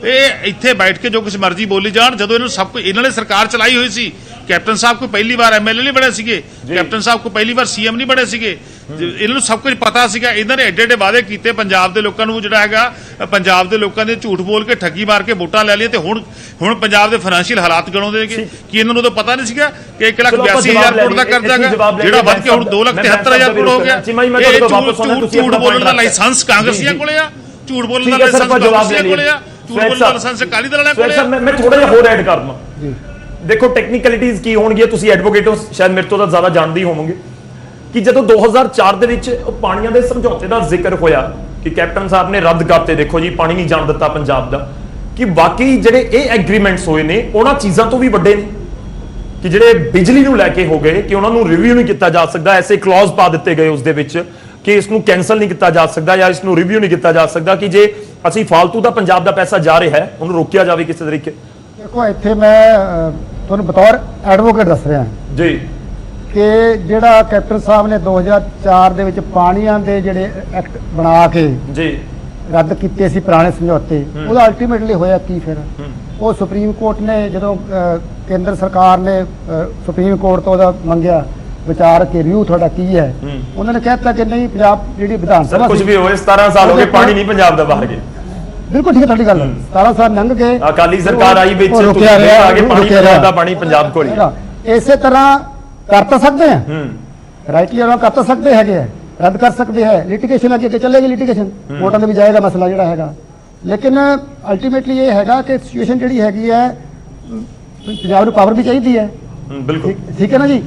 ਇਹ ਇੱਥੇ ਬੈਠ ਕੇ ਜੋ ਕੁਝ ਮਰਜ਼ੀ ਬੋਲੀ ਜਾਣ। ਜਦੋਂ ਇਹਨੂੰ ਸਭ ਕੁਝ ਇਹਨਾਂ ਨੇ ਸਰਕਾਰ ਚਲਾਈ ਹੋਈ ਸੀ, ਕੈਪਟਨ ਸਾਹਿਬ ਕੋਈ ਪਹਿਲੀ ਵਾਰ ਐਮਐਲਏ ਨਹੀਂ ਬਣੇ ਸੀਗੇ, ਕੈਪਟਨ ਸਾਹਿਬ ਕੋਈ ਪਹਿਲੀ ਵਾਰ ਸੀਐਮ ਨਹੀਂ ਬਣੇ ਸੀਗੇ, ਇਹਨਾਂ ਨੂੰ ਸਭ ਕੁਝ ਪਤਾ ਸੀਗਾ। ਇਹਨਾਂ ਨੇ ਐਡੇ ਵਾਅਦੇ ਕੀਤੇ ਪੰਜਾਬ ਦੇ ਲੋਕਾਂ ਨੂੰ, ਜਿਹੜਾ ਹੈਗਾ ਪੰਜਾਬ ਦੇ ਲੋਕਾਂ ਦੇ ਝੂਠ ਬੋਲ ਕੇ ਠੱਗੀ ਮਾਰ ਕੇ ਵੋਟਾਂ ਲੈ ਲਈਆਂ, ਤੇ ਹੁਣ ਪੰਜਾਬ ਦੇ ਫਾਈਨੈਂਸ਼ੀਅਲ ਹਾਲਾਤ ਗਣਾਉਂਦੇ ਕਿ ਇਹਨਾਂ ਨੂੰ ਤਾਂ ਪਤਾ ਨਹੀਂ ਸੀਗਾ ਕਿ 1,82,000 ਕਰੋੜ ਦਾ ਕਰਜ਼ਾ ਹੈਗਾ, ਜਿਹੜਾ ਵੱਧ ਕੇ ਹੁਣ 2,73,000 ਕਰੋੜ ਹੋ ਗਿਆ। ਇਹ ਝੂਠ ਬੋਲਣ ਦਾ ਲਾਇਸੈਂਸ ਕਾਂਗਰਸੀਆਂ ਕੋਲੇ ਆ, ਝੂਠ ਬੋਲਣ ਦਾ ਲਾਇਸੈਂਸ ਕਾਂਗਰਸੀਆਂ ਕੋਲੇ ਆ, ਝੂਠ ਬੋਲਣ ਦਾ ਲਾਇਸੈਂਸ ਅਕਾਲੀ ਦਲ ਕੋਲੇ ਆ। ਮੈਂ ਥੋੜਾ ਜਿਹਾ ਹੋਰ ਐਡ ਕਰ ਦਵਾਂ। ਦੇਖੋ ਟੈਕਨੀਕਲਿਟੀਜ਼ ਕੀ ਹੋਣਗੀਆਂ, ਤੁਸੀਂ ਐਡਵੋਕੇਟ ਹੋ, ਸ਼ਾਇਦ ਮੇਰੇ ਤੋਂ ਤਾਂ ਜ਼ਿਆਦਾ ਜਾਣਦੇ ਹੋਵੋਗੇ ਕਿ ਜਦੋਂ 2004 ਦੇ ਵਿੱਚ ਪਾਣੀਆਂ ਦੇ ਸਮਝੌਤੇ ਦਾ ਜ਼ਿਕਰ ਹੋਇਆ ਕਿ ਕੈਪਟਨ ਸਾਹਿਬ ਨੇ ਰੱਦ ਕਰਤੇ, ਦੇਖੋ ਜੀ ਪਾਣੀ ਨਹੀਂ ਜਾਣ ਦਿੱਤਾ ਪੰਜਾਬ ਦਾ, ਕਿ ਬਾਕੀ ਜਿਹੜੇ ਇਹ ਐਗਰੀਮੈਂਟਸ ਹੋਏ ਨੇ ਉਹਨਾਂ ਚੀਜ਼ਾਂ ਤੋਂ ਵੀ ਵੱਡੇ ਨੇ ਕਿ ਜਿਹੜੇ ਬਿਜਲੀ ਨੂੰ ਲੈ ਕੇ ਹੋ ਗਏ ਕਿ ਉਹਨਾਂ ਨੂੰ ਰਿਵਿਊ ਨਹੀਂ ਕੀਤਾ ਜਾ ਸਕਦਾ, ਐਸੇ ਕਲੌਜ਼ ਪਾ ਦਿੱਤੇ ਗਏ ਉਸ ਦੇ ਵਿੱਚ ਕਿ ਇਸ ਨੂੰ ਕੈਨਸਲ ਨਹੀਂ ਕੀਤਾ ਜਾ ਸਕਦਾ ਜਾਂ ਇਸ ਨੂੰ ਰਿਵਿਊ ਨਹੀਂ ਕੀਤਾ ਜਾ ਸਕਦਾ, ਕਿ ਜੇ ਅਸੀਂ ਫालतू ਦਾ ਪੰਜਾਬ ਦਾ ਪੈਸਾ ਜਾ ਰਿਹਾ ਹੈ ਉਹਨੂੰ ਰੋਕਿਆ ਜਾਵੇ ਕਿਸੇ ਤਰੀਕੇ। ਦੇਖੋ ਇੱਥੇ ਮੈਂ ਤੁਹਾਨੂੰ ਬਤੌਰ ਐਡਵੋਕੇਟ ਦੱਸ ਰਿਹਾ ਜੀ ਕਿ ਜਿਹੜਾ ਕੈਪਟਨ ਸਾਹਿਬ ਨੇ 2004 ਦੇ ਵਿੱਚ ਪਾਣੀਆਂ ਦੇ ਜਿਹੜੇ ਐਕਟ ਬਣਾ ਕੇ ਜੀ ਰੱਦ ਕੀਤੇ ਸੀ ਪੁਰਾਣੇ ਸਮਝੌਤੇ, ਉਹਦਾ ਅਲਟੀਮੇਟਲੀ ਹੋਇਆ ਕੀ ਫਿਰ? ਉਹ ਸੁਪਰੀਮ ਕੋਰਟ ਨੇ ਜਦੋਂ ਕੇਂਦਰ ਸਰਕਾਰ ਨੇ ਸੁਪਰੀਮ ਕੋਰਟ ਤੋਂ ਉਹਦਾ ਮੰਗਿਆ ਵਿਚਾਰ ਕੇ ਰਿਵਿਊ ਤੁਹਾਡਾ ਕੀ ਹੈ, ਉਹਨਾਂ ਨੇ ਕਹਿਤਾ ਕਿ ਨਹੀਂ ਪੰਜਾਬ ਜਿਹੜੀ ਵਿਧਾਨ ਸਭਾ ਕੁਝ ਵੀ ਹੋਏ 17 ਸਾਲ ਹੋ ਗਏ ਪਾਣੀ ਨਹੀਂ ਪੰਜਾਬ ਦਾ ਬਾਹਰ ਗਿਆ। ਬਿਲਕੁਲ ਠੀਕ ਹੈ ਤੁਹਾਡੀ ਗੱਲ, 17 ਸਾਲ ਲੰਘ ਗਏ, ਅਕਾਲੀ ਸਰਕਾਰ ਆਈ ਵਿੱਚ ਰੁਕਿਆ ਰਿਹਾ, ਆਗੇ ਪਾਣੀ ਦਾ ਪਾਣੀ ਪੰਜਾਬ ਕੋਲ ਹੀ। ਇਸੇ ਤਰ੍ਹਾਂ ਕਰ ਤਾਂ ਸਕਦੇ ਆ, ਰਾਈਟਲੀ ਉਹਨਾਂ ਕਰ ਤਾਂ ਸਕਦੇ ਹੈਗੇ ਆ, ਰੱਦ ਕਰ ਸਕਦੇ ਹੈ, ਲਿਟੀਗੇਸ਼ਨ ਅੱਗੇ ਚੱਲੇਗੀ, ਲਿਟੀਗੇਸ਼ਨ ਕੋਰਟਾਂ ਦੇ ਵੀ ਜਾਏਗਾ ਮਸਲਾ ਜਿਹੜਾ ਹੈਗਾ। ਲੇਕਿਨ ਅਲਟੀਮੇਟਲੀ ਇਹ ਹੈਗਾ ਕਿ ਸਿਚੁਏਸ਼ਨ ਜਿਹੜੀ ਹੈਗੀ ਹੈ ਪੰਜਾਬ ਨੂੰ ਪਾਵਰ ਵੀ ਚਾਹੀਦੀ ਹੈ, ਬਿਲਕੁਲ ਠੀਕ ਹੈ ਨਾ ਜੀ,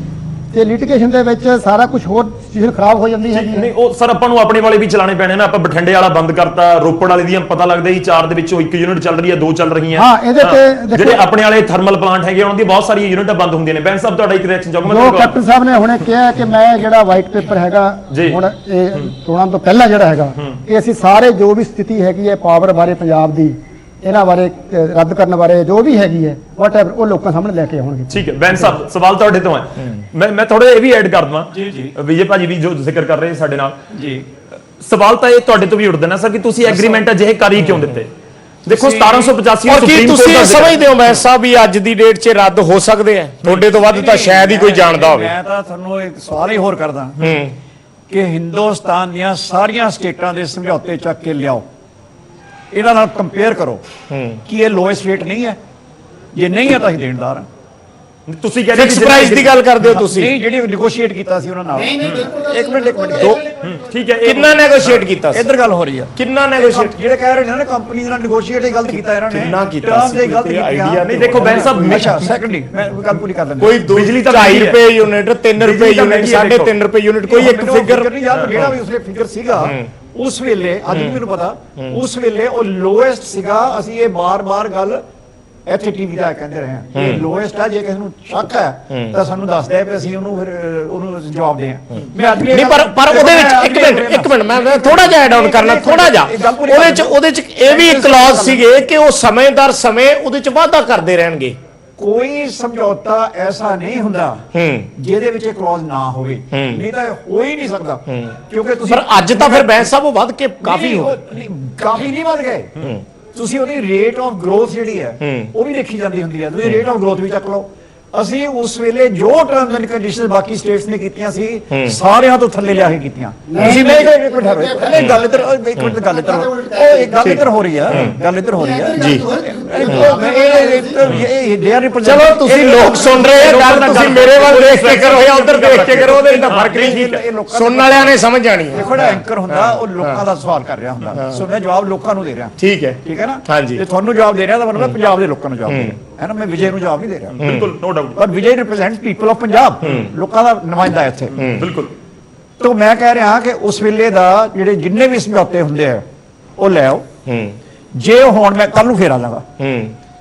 ਤੇ ਲਿਟੀਗੇਸ਼ਨ ਦੇ ਵਿੱਚ ਸਾਰਾ ਕੁਝ ਹੋਰ ਸਿਚੁਏਸ਼ਨ ਖਰਾਬ ਹੋ ਜਾਂਦੀ ਹੈਗੀ। ਨਹੀਂ ਉਹ ਸਰ ਆਪਾਂ ਨੂੰ ਆਪਣੇ ਵਾਲੇ ਵੀ ਚਲਾਣੇ ਪੈਣੇ ਨਾ। ਆਪਾਂ ਬਠਿੰਡੇ ਵਾਲਾ ਬੰਦ ਕਰਤਾ, ਰੋਪੜ ਵਾਲੇ ਦੀਆਂ ਪਤਾ ਲੱਗਦਾ ਹੀ 4 ਦੇ ਵਿੱਚੋਂ 1 ਯੂਨਿਟ ਚੱਲ ਰਹੀ ਹੈ, 2 ਚੱਲ ਰਹੀਆਂ। ਹਾਂ ਇਹਦੇ ਤੇ ਜਿਹੜੇ ਆਪਣੇ ਵਾਲੇ ਥਰਮਲ ਪਲਾਂਟ ਹੈਗੇ ਉਹਨਾਂ ਦੀ ਬਹੁਤ ਸਾਰੀਆਂ ਯੂਨਿਟਾਂ ਬੰਦ ਹੁੰਦੀਆਂ ਨੇ। ਬੈਂਸ ਸਾਹਿਬ ਤੁਹਾਡਾ ਇੱਕ ਰਿਐਕਸ਼ਨ ਚਾਹੂੰਗਾ। ਜੋ ਕੈਪਟਨ ਸਾਹਿਬ ਨੇ ਹੁਣੇ ਕਿਹਾ ਕਿ ਮੈਂ ਜਿਹੜਾ ਵਾਈਟ ਪੇਪਰ ਹੈਗਾ ਹੁਣ ਇਹ ਚੋਣਾਂ ਤੋਂ ਪਹਿਲਾਂ ਜਿਹੜਾ ਹੈਗਾ ਕਿ ਅਸੀਂ ਸਾਰੇ ਜੋ ਵੀ ਸਥਿਤੀ ਹੈਗੀ ਹੈ ਪਾਵਰ ਬਾਰੇ ਪੰਜਾਬ ਦੀ, ਇਹਨਾਂ ਬਾਰੇ ਰੱਦ ਕਰਨ ਬਾਰੇ ਜੋ ਵੀ ਹੈਗੀ ਹੈ ਵਾਟਐਵਰ, ਉਹ ਲੋਕਾਂ ਸਾਹਮਣੇ ਲੈ ਕੇ ਆਉਣਗੇ। ਠੀਕ ਹੈ ਬੈਂਸ ਸਾਹਿਬ ਸਵਾਲ ਤੁਹਾਡੇ ਤੋਂ ਹੈ, ਮੈਂ ਥੋੜਾ ਇਹ ਵੀ ਐਡ ਕਰ ਦਵਾਂ। ਜੀ ਵਿਜੇ ਭਾਜੀ ਵੀ ਜੋ ਜ਼ਿਕਰ ਕਰ ਰਹੇ ਸਾਡੇ ਨਾਲ, ਜੀ ਸਵਾਲ ਤਾਂ ਇਹ ਤੁਹਾਡੇ ਤੋਂ ਵੀ ਉੱਠਦਾ ਨਾ ਸਰ ਕਿ ਤੁਸੀਂ ਐਗਰੀਮੈਂਟ ਅਜਿਹੇ ਕਰ ਹੀ ਕਿਉਂ ਦਿੱਤੇ? ਦੇਖੋ 1785 ਔਰ ਕੀ ਤੁਸੀਂ ਇਹ ਸਮਝਦੇ ਹੋ ਬੈਂਸ ਸਾਹਿਬ ਵੀ ਅੱਜ ਦੀ ਡੇਟ 'ਚ ਰੱਦ ਹੋ ਸਕਦੇ ਆ? ਤੁਹਾਡੇ ਤੋਂ ਵੱਧ ਤਾਂ ਸ਼ਾਇਦ ਹੀ ਕੋਈ ਜਾਣਦਾ ਹੋਵੇ। ਮੈਂ ਤਾਂ ਤੁਹਾਨੂੰ ਇੱਕ ਸਵਾਲ ਹੀ ਹੋਰ ਕਰਦਾ ਕਿ ਹਿੰਦੁਸਤਾਨ ਦੀਆਂ ਸਾਰੀਆਂ ਸਟੇਟਾਂ ਦੇ ਸਮਝੌਤੇ ਚੱਕ ਕੇ ਲਿਆਓ, ਇਹਨਾਂ ਨਾਲ ਕੰਪੇਅਰ ਕਰੋ ਕਿ ਇਹ ਲੋਐਸਟ ਰੇਟ ਨਹੀਂ ਹੈ। ਜੇ ਨਹੀਂ ਹੈ ਤਾਂ ਅਸੀਂ ਦੇਣਦਾਰ ਹਾਂ। ਤੁਸੀਂ ਕਹਿੰਦੇ ਫਿਕਸ ਪ੍ਰਾਈਸ ਦੀ ਗੱਲ ਕਰਦੇ ਹੋ ਤੁਸੀਂ? ਨਹੀਂ, ਜਿਹੜੀ ਨੈਗੋਸ਼ੀਏਟ ਕੀਤਾ ਸੀ ਉਹਨਾਂ ਨਾਲ। ਇੱਕ ਮਿੰਟ ਠੀਕ ਹੈ, ਕਿੰਨਾ ਨੈਗੋਸ਼ੀਏਟ ਕੀਤਾ ਸੀ? ਇੱਧਰ ਗੱਲ ਹੋ ਰਹੀ ਆ। ਕਿੰਨਾ ਨੈਗੋਸ਼ੀਏਟ? ਜਿਹੜੇ ਕਹਿ ਰਹੇ ਨੇ ਨਾ ਕੰਪਨੀ ਨਾਲ ਨੈਗੋਸ਼ੀਏਟ ਹੀ ਗਲਤ ਕੀਤਾ ਇਹਨਾਂ ਨੇ। ਕਿੰਨਾ ਕੀਤਾ Terms ਸੀ? ਦੇ ਗਲਤ ਕੋਈ ਕੀਤੀਆਂ। idea ਨਹੀਂ ਦੇਖੋ ਬੈਂਸ ਸਾਹਿਬ, ਅੱਛਾ ਸੈਕੰਡਲੀ ਮੈਂ ਗੱਲ ਪੂਰੀ ਕਰ ਲੈਂਦਾ। ਕੋਈ ਬਿਜਲੀ ਤਾਂ 2.5 ਮਹਿੰਗੀ ਹੈ। ਰੁਪਏ ਯੂਨਿਟ, 3 ਰੁਪਏ ਬਿਜਲੀ ਤਾਂ ਯੂਨਿਟ, ਮਹਿੰਗੀ ਹੈ, 3.5 ਰੁਪਏ ਯੂਨਿਟ, ਕੋਈ ਇੱਕ ਫਿਗਰ ਨਹੀਂ ਯਾਰ, ਜਿਹੜਾ ਵੀ ਉਸਲੇ ਫਿਗਰ ਸੀਗਾ ਉਸ ਵੇਲੇ, ਅੱਜ ਵੀ ਮੈਨੂੰ ਪਤਾ, ਉਸ ਵੇਲੇ ਉਹ ਲੋਐਸਟ ਸੀਗਾ। ਅਸੀਂ ਇਹ ਬਾਰ-ਬਾਰ ਗੱਲ ਇੱਥੇ ਟੀਵੀ ਦਾ ਕਹਿੰਦੇ ਰਹੇ ਹਾਂ ਇਹ ਲੋਐਸਟ ਆ। ਜੇ ਕਿਸੇ ਨੂੰ ਸ਼ੱਕ ਹੈ ਤਾਂ ਸਾਨੂੰ ਦੱਸ ਦੇ ਵੀ ਅਸੀਂ ਉਹਨੂੰ ਫਿਰ ਉਹਨੂੰ ਜਵਾਬ ਦੇ ਹਾਂ। ਮੈਂ ਅੱਜ ਨਹੀਂ, ਪਰ ਉਹਦੇ ਵਿੱਚ ਇੱਕ ਮਿੰਟ ਮੈਂ ਥੋੜਾ ਜਿਹਾ ਐਡ ਆਨ ਕਰਨਾ, ਥੋੜਾ ਜਿਹਾ। ਉਹਦੇ ਚ ਇਹ ਵੀ ਕਲੌਜ਼ ਸੀਗੇ ਕਿ ਉਹ ਸਮੇਂ-ਦਰ ਸਮੇਂ ਉਹਦੇ ਚ ਵਾਧਾ ਕਰਦੇ ਰਹਿਣਗੇ। ਕੋਈ ਸਮਝੌਤਾ ਐਸਾ ਨਹੀਂ ਹੁੰਦਾ ਜਿਹਦੇ ਵਿੱਚ ਇਹ ਕਲੌਜ਼ ਨਾ ਹੋਵੇ, ਨਹੀਂ ਤਾਂ ਹੋ ਹੀ ਨਹੀਂ ਸਕਦਾ। ਕਿਉਂਕਿ ਤੁਸੀਂ ਪਰ ਅੱਜ ਤਾਂ ਫਿਰ ਬੈਂਸ ਸਾਹਿਬ ਉਹ ਵੱਧ ਕੇ ਕਾਫੀ ਹੋ ਕਾਫੀ ਨਹੀਂ ਵੱਧ ਗਏ। ਤੁਸੀਂ ਉਹਦੀ ਰੇਟ ਆਫ ਗਰੋਥ ਜਿਹੜੀ ਹੈ ਉਹ ਵੀ ਦੇਖੀ ਜਾਂਦੀ ਹੁੰਦੀ ਹੈ। ਤੁਸੀਂ ਰੇਟ ਆਫ ਗਰੋਥ ਵੀ ਚੱਕ ਲਓ। ਅਸੀਂ ਉਸ ਵੇਲੇ ਜੋ ਟਰਮਸ ਐਂਡ ਕੰਡੀਸ਼ਨਸ ਬਾਕੀ ਸਟੇਟਸ ਨੇ ਕੀਤੀਆਂ ਸੀ ਸਾਰਿਆਂ ਤੋਂ ਥੱਲੇ ਲਿਆ ਕੇ ਕੀਤੀਆਂ। ਤੁਸੀਂ ਨਹੀਂ ਇੱਕ ਮਿੰਟ ਠਹਿਰੋ, ਨਹੀਂ ਗੱਲ ਇੱਧਰ, ਇੱਕ ਮਿੰਟ ਗੱਲ ਇੱਧਰ, ਉਹ ਇੱਕ ਗੱਲ ਇੱਧਰ ਹੋ ਰਹੀ ਹੈ, ਗੱਲ ਇੱਧਰ ਹੋ ਰਹੀ ਹੈ ਜੀ। ਚਲੋ ਤੁਸੀਂ ਲੋਕ ਸੁਣ ਰਹੇ ਹੋ ਗੱਲ, ਤੁਸੀਂ ਮੇਰੇ ਵੱਲ ਦੇਖ ਕੇ ਕਰੋ ਜਾਂ ਉਧਰ ਦੇਖ ਕੇ ਕਰੋ, ਉਹਦੇ ਨਾਲ ਫਰਕ ਨਹੀਂ। ਸੁਣਨ ਵਾਲਿਆਂ ਨੇ ਸਮਝ ਜਾਣੀ ਹੈ। ਦੇਖੋ, ਐਂਕਰ ਹੁੰਦਾ ਉਹ ਲੋਕਾਂ ਦਾ ਸਵਾਲ ਕਰ ਰਿਹਾ ਹੁੰਦਾ, ਸੋ ਮੈਂ ਜਵਾਬ ਲੋਕਾਂ ਨੂੰ ਦੇ ਰਿਹਾ। ਠੀਕ ਹੈ ਨਾ? ਹਾਂਜੀ। ਜੇ ਤੁਹਾਨੂੰ ਜਵਾਬ ਦੇ ਰਿਹਾ ਤਾਂ ਮਤਲਬ ਪੰਜਾਬ ਦੇ ਲੋਕਾਂ ਨੂੰ ਜਵਾਬ ਦੇ ਰਿਹਾ ਹੈ ਨਾ। ਮੈਂ ਵਿਜੇ ਨੂੰ ਜਵਾਬ ਨਹੀਂ ਦੇ ਰਿਹਾ। ਬਿਲਕੁਲ, ਨੋ ਡਾਊਟ। ਪਰ Vijay represent people of Punjab, ਲੋਕਾਂ ਦਾ ਨੁਮਾਇੰਦਾ ਹੈ ਇੱਥੇ। ਬਿਲਕੁਲ। ਤਾਂ ਮੈਂ ਕਹਿ ਰਿਹਾ ਕਿ ਉਸ ਵੇਲੇ ਦਾ ਜਿਹੜੇ ਜਿੰਨੇ ਵੀ ਸਮਝੌਤੇ ਹੁੰਦੇ ਆ ਉਹ ਲੈ ਆਓ। ਜੇ ਉਹ ਹੁਣ ਮੈਂ ਕੱਲ ਨੂੰ ਫੇਰ ਆ ਜਾਵਾਂਗਾ,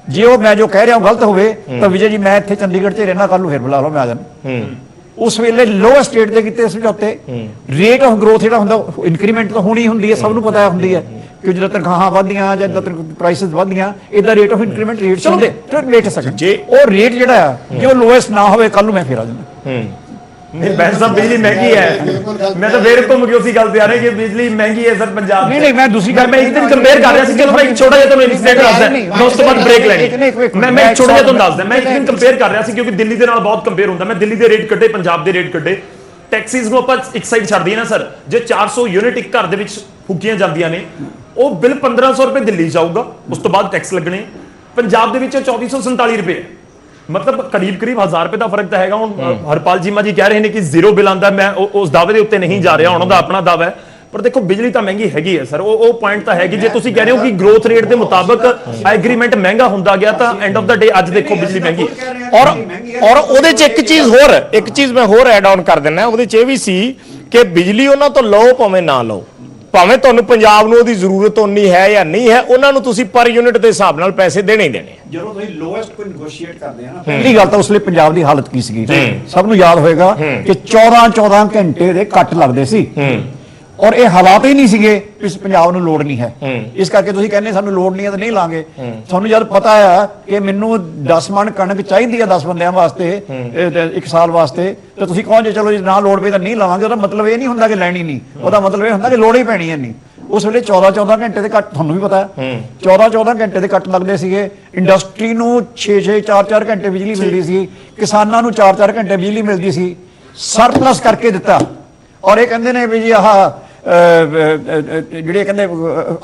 ਜੇ ਉਹ ਮੈਂ ਜੋ ਕਹਿ ਰਿਹਾ ਗਲਤ ਹੋਵੇ ਤਾਂ ਵਿਜੇ ਜੀ ਮੈਂ ਇੱਥੇ ਚੰਡੀਗੜ੍ਹ 'ਚ ਰਹਿਣਾ, ਕੱਲ ਨੂੰ ਫੇਰ ਬੁਲਾ ਲਓ, ਮੈਂ ਆ ਜਾਣਾ। ਉਸ ਵੇਲੇ ਲੋਅਰ ਸਟੇਟ ਦੇ ਕੀਤੇ ਸਮਝੌਤੇ, ਰੇਟ ਆਫ ਗਰੋਥ ਜਿਹੜਾ ਹੁੰਦਾ ਇਨਕਰੀਮੈਂਟ ਤਾਂ ਹੋਣੀ ਹੁੰਦੀ ਹੈ, ਸਭ ਨੂੰ ਪਤਾ ਹੁੰਦੀ ਹੈ ਕਿ ਜਦੋਂ ਤਨਖਾਹਾਂ ਵਧਦੀਆਂ ਜਾਂ ਜਦੋਂ ਪ੍ਰਾਈਸਿਸ ਵਧਦੀਆਂ ਇਹਦਾ ਰੇਟ ਆਫ ਇਨਕਰੀਮੈਂਟ ਰੇਟ ਹੁੰਦੇ ਵੇਟ ਸਕਣ। ਜੇ ਉਹ ਰੇਟ ਜਿਹੜਾ ਆ ਜੇ ਉਹ ਲੋਐਸਟ ਨਾ ਹੋਵੇ, ਕੱਲ ਨੂੰ ਮੈਂ ਫੇਰ ਆ ਜਾਣਾ। ਨਹੀਂ ਬੈਂਸ ਸਾਹਿਬ, ਬਿਜਲੀ ਮਹਿੰਗੀ ਹੈ। ਮੈਂ ਤਾਂ ਫੇਰ ਘੁੰਮ ਕੇ ਉਸੇ ਗੱਲ ਤੇ ਆ ਰਿਹਾ ਕਿ ਬਿਜਲੀ ਮਹਿੰਗੀ ਹੈ ਸਰ ਪੰਜਾਬ। ਨਹੀਂ, ਮੈਂ ਦੂਸਰੀ ਗੱਲ ਮੈਂ ਇੱਕ ਦਿਨ ਕੰਪੇਅਰ ਕਰ ਰਿਹਾ ਸੀ। ਚਲੋ ਮੈਂ ਇੱਕ ਛੋਟਾ ਜਿਹਾ ਤੁਹਾਨੂੰ ਇਨਸੀਡੈਂਟ ਦੱਸਦਾ, ਮੈਂ ਉਸ ਤੋਂ ਬਾਅਦ ਬ੍ਰੇਕ ਲੈਣੀ। ਮੈਂ ਇੱਕ ਛੋਟਾ ਜਿਹਾ ਤੁਹਾਨੂੰ ਦੱਸਦਾ, ਮੈਂ ਇੱਕ ਦਿਨ ਕੰਪੇਅਰ ਕਰ ਰਿਹਾ ਸੀ ਕਿਉਂਕਿ ਦਿੱਲੀ ਦੇ ਨਾਲ ਬਹੁਤ ਕੰਪੇਅਰ ਹੁੰਦਾ। ਮੈਂ ਦਿੱਲੀ ਦੇ ਰੇਟ ਕੱਢੇ, ਪੰਜਾਬ ਦੇ ਰੇਟ ਕੱਢੇ। ਟੈਕਸੀਜ਼ ਨੂੰ ਆਪਾਂ ਇੱਕ ਸਾਈਡ ਛੱਡ ਦਈਏ ਨਾ ਸਰ, ਜੇ 400 ਯੂਨਿਟ ਇੱਕ ਘਰ ਦੇ ਵਿੱਚ ਫੂਕੀਆਂ ਜਾਂਦੀਆਂ ਨੇ, ਉਹ ਬਿੱਲ 1500 ਰੁਪਏ ਦਿੱਲੀ ਜਾਊਗਾ, ਉਸ ਤੋਂ ਬਾਅਦ ਟੈਕਸ ਲੱਗਣੇ। ਪੰਜਾਬ ਦੇ ਵਿੱਚ 2447 ਰੁਪਏ, ਮਤਲਬ ਕਰੀਬ 1000 ਰੁਪਏ ਦਾ ਫਰਕ ਤਾਂ ਹੈਗਾ। ਹੁਣ ਹਰਪਾਲ ਜੀਮਾ ਜੀ ਕਹਿ ਰਹੇ ਨੇ ਕਿ ਜ਼ੀਰੋ ਬਿੱਲ ਆਂਦਾ, ਮੈਂ ਉਸ ਦਾਅਵੇ ਦੇ ਉੱਤੇ ਨਹੀਂ ਜਾ ਰਿਹਾ, ਉਹਨਾਂ ਦਾ ਆਪਣਾ ਦਾਅਵਾ ਹੈ। ਪਰ ਦੇਖੋ ਬਿਜਲੀ ਤਾਂ ਮਹਿੰਗੀ ਹੈਗੀ ਹੈ ਸਰ, ਉਹ ਪੁਆਇੰਟ ਤਾਂ ਹੈ ਕਿ ਜੇ ਤੁਸੀਂ ਕਹਿ ਰਹੇ ਹੋ ਕਿ ਗਰੋਥ ਰੇਟ ਦੇ ਮੁਤਾਬਕ ਐਗਰੀਮੈਂਟ ਮਹਿੰਗਾ ਹੁੰਦਾ ਗਿਆ ਤਾਂ ਐਂਡ ਆਫ ਦਾ ਡੇ ਅੱਜ ਦੇਖੋ ਬਿਜਲੀ ਮਹਿੰਗੀ। ਔਰ ਉਹਦੇ ਚ ਇੱਕ ਚੀਜ਼ ਮੈਂ ਹੋਰ ਐਡ ਆਨ ਕਰ ਦਿੰਦਾ। ਉਹਦੇ ਚ ਇਹ ਵੀ ਸੀ ਕਿ ਬਿਜਲੀ ਉਹਨਾਂ ਤੋਂ ਲਓ ਭਾਵੇਂ ਨਾ ਲਓ, ਭਾਵੇਂ ਤੁਹਾਨੂੰ ਪੰਜਾਬ ਨੂੰ ਉਹਦੀ ਜ਼ਰੂਰਤ ਉਨੀ ਹੈ ਜਾਂ ਨਹੀਂ ਹੈ, ਉਹਨਾਂ ਨੂੰ ਤੁਸੀਂ ਪਰ ਯੂਨਿਟ ਦੇ ਹਿਸਾਬ ਨਾਲ ਪੈਸੇ ਦੇਣੇ ਹੀ ਦੇਣੇ। ਜਦੋਂ ਤੁਸੀਂ ਲੋਐਸਟ ਕੋਈ ਨੈਗੋਸ਼ੀਏਟ ਕਰਦੇ ਆ ਨਾ, ਪਹਿਲੀ ਗੱਲ ਤਾਂ ਉਸ ਲਈ ਪੰਜਾਬ ਦੀ ਹਾਲਤ ਕੀ ਸੀਗੀ ਸਭ ਨੂੰ ਯਾਦ ਹੋਏਗਾ ਕਿ 14 ਘੰਟੇ ਦੇ ਕੱਟ ਲੱਗਦੇ ਸੀ। ਔਰ ਇਹ ਹਾਲਾਤ ਹੀ ਨਹੀਂ ਸੀਗੇ ਇਸ ਪੰਜਾਬ ਨੂੰ ਲੋੜ ਨਹੀਂ ਹੈ, ਇਸ ਕਰਕੇ ਤੁਸੀਂ ਕਹਿੰਦੇ ਸਾਨੂੰ ਲੋੜ ਨਹੀਂ ਹੈ ਤਾਂ ਨਹੀਂ ਲਾਂਗੇ। ਤੁਹਾਨੂੰ ਜਦ ਪਤਾ ਆ ਕਿ ਮੈਨੂੰ 10 ਮਣ ਕਣਕ ਚਾਹੀਦੀ ਆ 10 ਬੰਦਿਆਂ ਵਾਸਤੇ ਇੱਕ ਸਾਲ ਵਾਸਤੇ, ਤਾਂ ਤੁਸੀਂ ਕਹੋ ਜੇ ਚਲੋ ਜੇ ਨਾ ਲੋੜ ਪਈ ਤਾਂ ਨਹੀਂ ਲਾਵਾਂਗੇ, ਉਹਦਾ ਮਤਲਬ ਇਹ ਨਹੀਂ ਹੁੰਦਾ ਕਿ ਲੈਣੀ ਨਹੀਂ, ਉਹਦਾ ਮਤਲਬ ਇਹ ਹੁੰਦਾ ਕਿ ਲੋੜ ਹੀ ਪੈਣੀ ਹੈ ਨਹੀਂ। ਉਸ ਵੇਲੇ 14 ਘੰਟੇ ਦੇ ਕੱਟ, ਤੁਹਾਨੂੰ ਵੀ ਪਤਾ ਹੈ 14 ਘੰਟੇ ਦੇ ਕੱਟ ਲੱਗਦੇ ਸੀਗੇ। ਇੰਡਸਟਰੀ ਨੂੰ 6 4 ਘੰਟੇ ਬਿਜਲੀ ਮਿਲਦੀ ਸੀ, ਕਿਸਾਨਾਂ ਨੂੰ 4 ਘੰਟੇ ਬਿਜਲੀ ਮਿਲਦੀ ਸੀ। ਸਰਪਲਸ ਕਰਕੇ ਦਿੱਤਾ। ਔਰ ਇਹ ਕਹਿੰਦੇ ਨੇ ਵੀ ਜੀ ਆਹ ਜਿਹੜੇ ਕਹਿੰਦੇ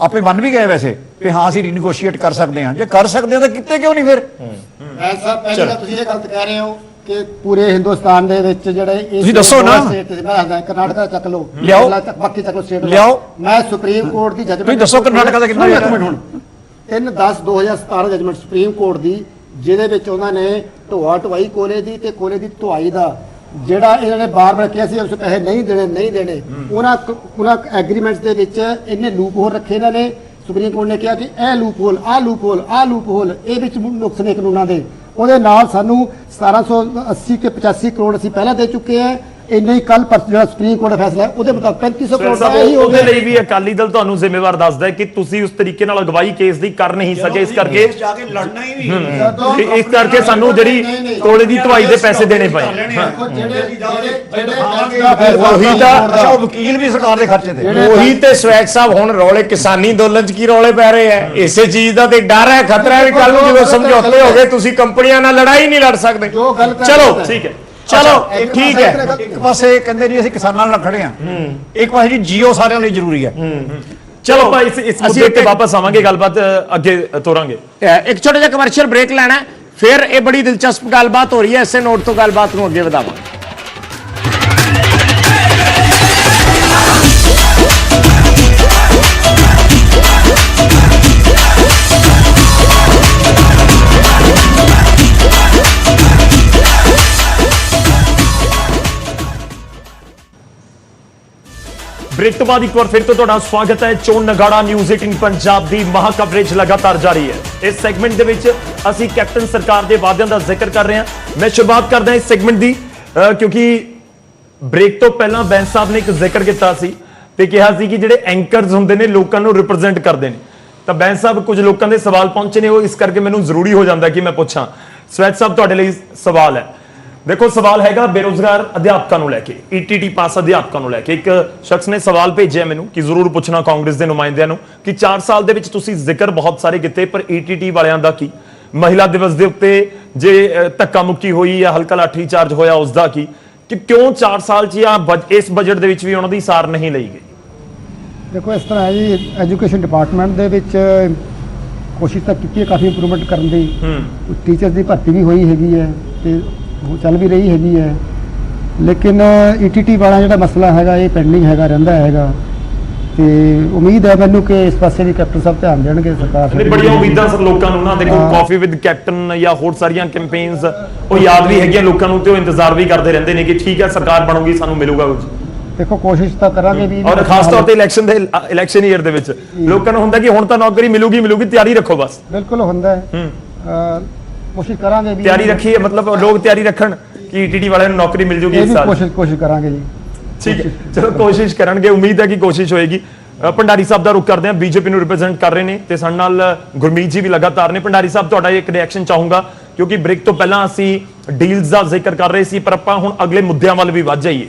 ਆਪੇ ਮੰਨ ਵੀ ਗਏ ਵੈਸੇ ਕਿ ਹਾਂ ਅਸੀਂ ਰੀਨੈਗੋਸ਼ੀਏਟ ਕਰ ਸਕਦੇ ਹਾਂ। ਜੇ ਕਰ ਸਕਦੇ ਹਾਂ ਤਾਂ ਕਿਤੇ ਕਿਉਂ ਨਹੀਂ ਫਿਰ? ਸਾਹਿਬ ਪਹਿਲਾਂ ਤੁਸੀਂ ਇਹ ਗਲਤ ਕਹਿ ਰਹੇ ਹੋ ਕਿ ਪੂਰੇ ਹਿੰਦੁਸਤਾਨ ਦੇ ਵਿੱਚ ਜਿਹੜੇ ਤੁਸੀਂ ਦੱਸੋ ਨਾ। ਮੈਂ ਕਰਨਾਟਕਾ ਚੱਕ ਲਓ, ਲਿਆਓ, ਬਾਕੀ ਚੱਕ ਲਓ ਸਟੇਟ ਲਿਆਓ। ਮੈਂ ਸੁਪਰੀਮ ਕੋਰਟ ਦੀ ਜੱਜਮੈਂਟ, ਤੁਸੀਂ ਦੱਸੋ ਕਰਨਾਟਕਾ ਦਾ ਕਿੰਨਾ ਰੇਟ ਹੈ? ਹੁਣ 3/10/2017 ਜੱਜਮੈਂਟ ਸੁਪਰੀਮ ਕੋਰਟ ਦੀ, ਜਿਹਦੇ ਵਿੱਚ ਉਹਨਾਂ ਨੇ ਢੋਆਈ ਕੋਲੇ ਦੀ ਤੇ ਕੋਲੇ ਦੀ ਢੁਆਈ ਦਾ ਜਿਹੜਾ ਇਹਨਾਂ ਨੇ ਬਾਰ-ਬਾਰ ਕਿਹਾ ਸੀ ਉਸ ਪੈਸੇ ਨਹੀਂ ਦੇਣੇ ਉਹਨਾਂ ਐਗਰੀਮੈਂਟਸ ਦੇ ਵਿੱਚ ਇਹਨੇ ਲੂਪ ਹੋਲ ਰੱਖੇ। ਇਹਨਾਂ ਨੇ ਸੁਪਰੀਮ ਕੋਰਟ ਨੇ ਕਿਹਾ ਕਿ ਇਹ ਲੂਪ ਹੋਲ ਇਹ ਵਿੱਚ ਨੁਕਸ ਨੇ ਕਾਨੂੰਨਾਂ ਦੇ। ਉਹਦੇ ਨਾਲ ਸਾਨੂੰ 1780 ਕੇ 85 ਕਰੋੜ ਅਸੀਂ ਪਹਿਲਾਂ ਦੇ ਚੁੱਕੇ ਹਾਂ। ਇੰਨੇ ਹੀ ਕੱਲ ਜਿਹੜਾ ਸੁਪਰੀਮ ਕੋਰਟ ਦਾ ਫੈਸਲਾ ਹੈ ਉਹਦੇ ਮੁਤਾਬਕ 3500 ਕਰੋੜ ਦਾ ਹੀ ਹੋ ਉਹਦੇ ਗਿਆ। ਲਈ ਵੀ ਅਕਾਲੀ ਦਲ ਤੁਹਾਨੂੰ ਜ਼ਿੰਮੇਵਾਰ ਦੱਸਦਾ ਹੈ ਕਿ ਤੁਸੀਂ ਉਸ ਤਰੀਕੇ ਨਾਲ ਅਗਵਾਈ ਕੇਸ ਦੀ ਕਰ ਨਹੀਂ ਸਕੇ, ਇਸ ਕਰਕੇ ਜਾ ਕੇ ਲੜਨਾ ਹੀ ਵੀ ਇਸ ਕਰਕੇ ਸਾਨੂੰ ਜਿਹੜੀ ਕੋਲੇ ਦੀ ਢਵਾਈ ਦੇ ਪੈਸੇ ਦੇਣੇ ਪਏ। ਉਹੀ ਤਾਂ ਉਹ ਵਕੀਲ ਵੀ ਸਰਕਾਰ ਦੇ ਖਰਚੇ ਤੇ। ਉਹੀ ਤੇ ਸਵੈਗ ਸਾਹਿਬ ਹੁਣ ਰੌਲੇ ਕਿਸਾਨੀ ਅੰਦੋਲਨ ਚ ਕੀ ਰੌਲੇ ਪੈ ਰਹੇ ਆ? ਇਸੇ ਚੀਜ਼ ਦਾ ਤੇ ਡਰ ਹੈ, ਖਤਰਾ ਹੈ ਵੀ ਕੱਲ ਨੂੰ ਜਦੋਂ ਸਮਝੌਤੇ ਹੋ ਗਏ ਤੁਸੀਂ ਕੰਪਨੀਆਂ ਨਾਲ ਲੜਾਈ ਨਹੀਂ ਲੜ ਸਕਦੇ। ਚਲੋ ਠੀਕ ਹੈ, ਚਲੋ ਠੀਕ ਹੈ। ਇੱਕ ਪਾਸੇ ਕਹਿੰਦੇ ਜੀ ਅਸੀਂ ਕਿਸਾਨਾਂ ਨਾਲ ਖੜੇ ਆ, ਇੱਕ ਪਾਸੇ ਜੀ ਜੀਓ ਸਾਰਿਆਂ ਲਈ ਜ਼ਰੂਰੀ ਹੈ। ਚਲੋ ਆਪਾਂ ਇਸ ਮੁੱਦੇ ਤੇ ਵਾਪਸ ਆਵਾਂਗੇ, ਗੱਲਬਾਤ ਅੱਗੇ ਤੋਰਾਂਗੇ। ਇੱਕ ਛੋਟਾ ਜਿਹਾ ਕਮਰਸ਼ੀਅਲ ਬ੍ਰੇਕ ਲੈਣਾ ਹੈ, ਫਿਰ ਇਹ ਬੜੀ ਦਿਲਚਸਪ ਗੱਲਬਾਤ ਹੋ ਰਹੀ ਹੈ, ਇਸੇ ਨੋਟ ਤੋਂ ਗੱਲਬਾਤ ਨੂੰ ਅੱਗੇ ਵਧਾਵਾਂਗੇ। ਬ੍ਰੇਕ ਤੋਂ ਬਾਅਦ ਇੱਕ ਵਾਰ ਫਿਰ ਤੋਂ ਤੁਹਾਡਾ ਸਵਾਗਤ ਹੈ। ਚੋਣ ਨਗਾੜਾ ਨਿਊਜ਼ 18 ਪੰਜਾਬ ਦੀ ਮਹਾ ਕਵਰੇਜ ਲਗਾਤਾਰ ਜਾਰੀ ਹੈ। ਇਸ ਸੈਗਮੈਂਟ ਦੇ ਵਿੱਚ ਅਸੀਂ ਕੈਪਟਨ ਸਰਕਾਰ ਦੇ ਵਾਅਦਿਆਂ ਦਾ ਜ਼ਿਕਰ ਕਰ ਰਹੇ ਹਾਂ। ਮੈਂ ਸ਼ੁਰੂਆਤ ਕਰਦਾ ਇਸ ਸੈਗਮੈਂਟ ਦੀ ਕਿਉਂਕਿ ਬ੍ਰੇਕ ਤੋਂ ਪਹਿਲਾਂ ਬੈਂਸ ਸਾਹਿਬ ਨੇ ਇੱਕ ਜ਼ਿਕਰ ਕੀਤਾ ਸੀ ਤੇ ਕਿਹਾ ਸੀ ਕਿ ਜਿਹੜੇ ਐਂਕਰਸ ਹੁੰਦੇ ਨੇ ਲੋਕਾਂ ਨੂੰ ਰਿਪਰੈਜ਼ੈਂਟ ਕਰਦੇ ਨੇ। ਤਾਂ ਬੈਂਸ ਸਾਹਿਬ ਕੁਝ ਲੋਕਾਂ ਦੇ ਸਵਾਲ ਪਹੁੰਚੇ ਨੇ, ਉਹ ਇਸ ਕਰਕੇ ਮੈਨੂੰ ਜ਼ਰੂਰੀ ਹੋ ਜਾਂਦਾ ਕਿ ਮੈਂ ਪੁੱਛਾਂ। ਸਵੈਤ ਸਾਹਿਬ ਤੁਹਾਡੇ ਲਈ ਸਵਾਲ ਹੈ। ਦੇਖੋ ਸਵਾਲ ਹੈਗਾ ਬੇਰੋਜ਼ਗਾਰ ਅਧਿਆਪਕਾਂ ਨੂੰ ਲੈ ਕੇ, ਈਟੀਟੀ ਪਾਸ ਅਧਿਆਪਕਾਂ ਨੂੰ ਲੈ ਕੇ। ਇੱਕ ਸ਼ਖਸ ਨੇ ਸਵਾਲ ਭੇਜਿਆ ਮੈਨੂੰ ਕਿ ਜ਼ਰੂਰ ਪੁੱਛਣਾ ਕਾਂਗਰਸ ਦੇ ਨੁਮਾਇੰਦਿਆਂ ਨੂੰ ਕਿ 4 ਸਾਲ ਦੇ ਵਿੱਚ ਤੁਸੀਂ ਜ਼ਿਕਰ ਬਹੁਤ ਸਾਰੇ ਕੀਤੇ, ਪਰ ਈਟੀਟੀ ਵਾਲਿਆਂ ਦਾ ਕੀ? ਮਹਿਲਾ ਦਿਵਸ ਦੇ ਉੱਤੇ ਜੇ ਧੱਕਾ ਮੁੱਕੀ ਹੋਈ ਜਾਂ ਹਲਕਾ ਲਾਠੀ ਚਾਰਜ ਹੋਇਆ ਉਸ ਦਾ ਕੀ? ਕਿ ਕਿਉਂ 4 ਸਾਲ 'ਚ ਜਾਂ ਇਸ ਬਜਟ ਦੇ ਵਿੱਚ ਵੀ ਉਹਨਾਂ ਦੀ ਸਾਰ ਨਹੀਂ ਲਈ ਗਈ? ਦੇਖੋ ਇਸ ਤਰ੍ਹਾਂ ਹੈ ਜੀ, ਐਜੂਕੇਸ਼ਨ ਡਿਪਾਰਟਮੈਂਟ ਦੇ ਵਿੱਚ ਕੋਸ਼ਿਸ਼ ਤਾਂ ਕੀਤੀ ਹੈ ਕਾਫੀ ਇੰਪਰੂਵਮੈਂਟ ਕਰਨ ਦੀ। ਟੀਚਰ ਦੀ ਭਰਤੀ ਵੀ ਹੋਈ ਹੈਗੀ ਹੈ ਤੇ ਉਹ ਚੱਲ ਵੀ ਰਹੀ ਹੈਗੀ ਹੈ, ਲੇਕਿਨ ਈਟੀਟੀ ਵਾਲਾ ਜਿਹੜਾ ਮਸਲਾ ਹੈਗਾ ਇਹ ਪੈਂਡਿੰਗ ਹੈਗਾ, ਰਹਿੰਦਾ ਹੈਗਾ। ਤੇ ਉਮੀਦ ਹੈ ਮੈਨੂੰ ਕਿ ਇਸ ਪਾਸੇ ਵੀ ਕੈਪਟਨ ਸਾਹਿਬ ਧਿਆਨ ਦੇਣਗੇ ਸਰਕਾਰ। ਨੇ ਬੜੀਆਂ ਉਮੀਦਾਂ ਸਰ ਲੋਕਾਂ ਨੂੰ ਨਾ। ਦੇਖੋ ਕਾਫੀ ਵਿਦ ਕੈਪਟਨ ਜਾਂ ਹੋਰ ਸਾਰੀਆਂ ਕੈਂਪੇਨਸ ਉਹ ਯਾਦ ਵੀ ਹੈਗੀਆਂ ਲੋਕਾਂ ਨੂੰ ਤੇ ਉਹ ਇੰਤਜ਼ਾਰ ਵੀ ਕਰਦੇ ਰਹਿੰਦੇ ਨੇ ਕਿ ਠੀਕ ਹੈ ਸਰਕਾਰ ਬਣੂਗੀ, ਸਾਨੂੰ ਮਿਲੂਗਾ ਕੁਝ। ਦੇਖੋ ਕੋਸ਼ਿਸ਼ ਤਾਂ ਕਰਾਂਗੇ ਵੀ, ਔਰ ਖਾਸ ਤੌਰ ਤੇ ਇਲੈਕਸ਼ਨ ਈਅਰ ਦੇ ਵਿੱਚ ਲੋਕਾਂ ਨੂੰ ਹੁੰਦਾ ਕਿ ਹੁਣ ਤਾਂ ਨੌਕਰੀ ਮਿਲੂਗੀ, ਤਿਆਰੀ ਰੱਖੋ ਬਸ। ਬਿਲਕੁਲ ਹੁੰਦਾ ਹੈ, ਕੋਸ਼ਿਸ਼ ਕਰਾਂਗੇ ਵੀ ਤਿਆਰੀ ਰੱਖੀਏ, ਮਤਲਬ ਲੋਕ ਤਿਆਰੀ ਰੱਖਣ ਕਿ ਈਟੀਟੀ ਵਾਲਿਆਂ ਨੂੰ ਨੌਕਰੀ ਮਿਲ ਜੂਗੀ ਇਸ ਸਾਲ। ਕੋਸ਼ਿਸ਼ ਕਰਾਂਗੇ ਜੀ। ਠੀਕ ਹੈ, ਚਲੋ ਕੋਸ਼ਿਸ਼ ਕਰਨਗੇ, ਉਮੀਦ ਹੈ ਕਿ ਕੋਸ਼ਿਸ਼ ਹੋਏਗੀ। ਭੰਡਾਰੀ ਸਾਹਿਬ ਦਾ ਰੁਖ ਕਰਦੇ ਹਾਂ, ਬੀਜੇਪੀ ਨੂੰ ਰਿਪਰੈਜ਼ੈਂਟ ਕਰ ਰਹੇ ਨੇ ਤੇ ਸਾਡੇ ਨਾਲ ਗੁਰਮੀਤ ਜੀ ਵੀ ਲਗਾਤਾਰ ਨੇ। ਭੰਡਾਰੀ ਸਾਹਿਬ ਤੁਹਾਡਾ ਇੱਕ ਰਿਐਕਸ਼ਨ ਚਾਹੂੰਗਾ ਕਿਉਂਕਿ ਬ੍ਰੇਕ ਤੋਂ ਪਹਿਲਾਂ ਅਸੀਂ ਡੀਲਸ ਦਾ ਜ਼ਿਕਰ ਕਰ ਰਹੇ ਸੀ, ਪਰ ਆਪਾਂ ਹੁਣ ਅਗਲੇ ਮੁੱਦਿਆਂ ਵੱਲ ਵੀ ਵੱਧ ਜਾਈਏ।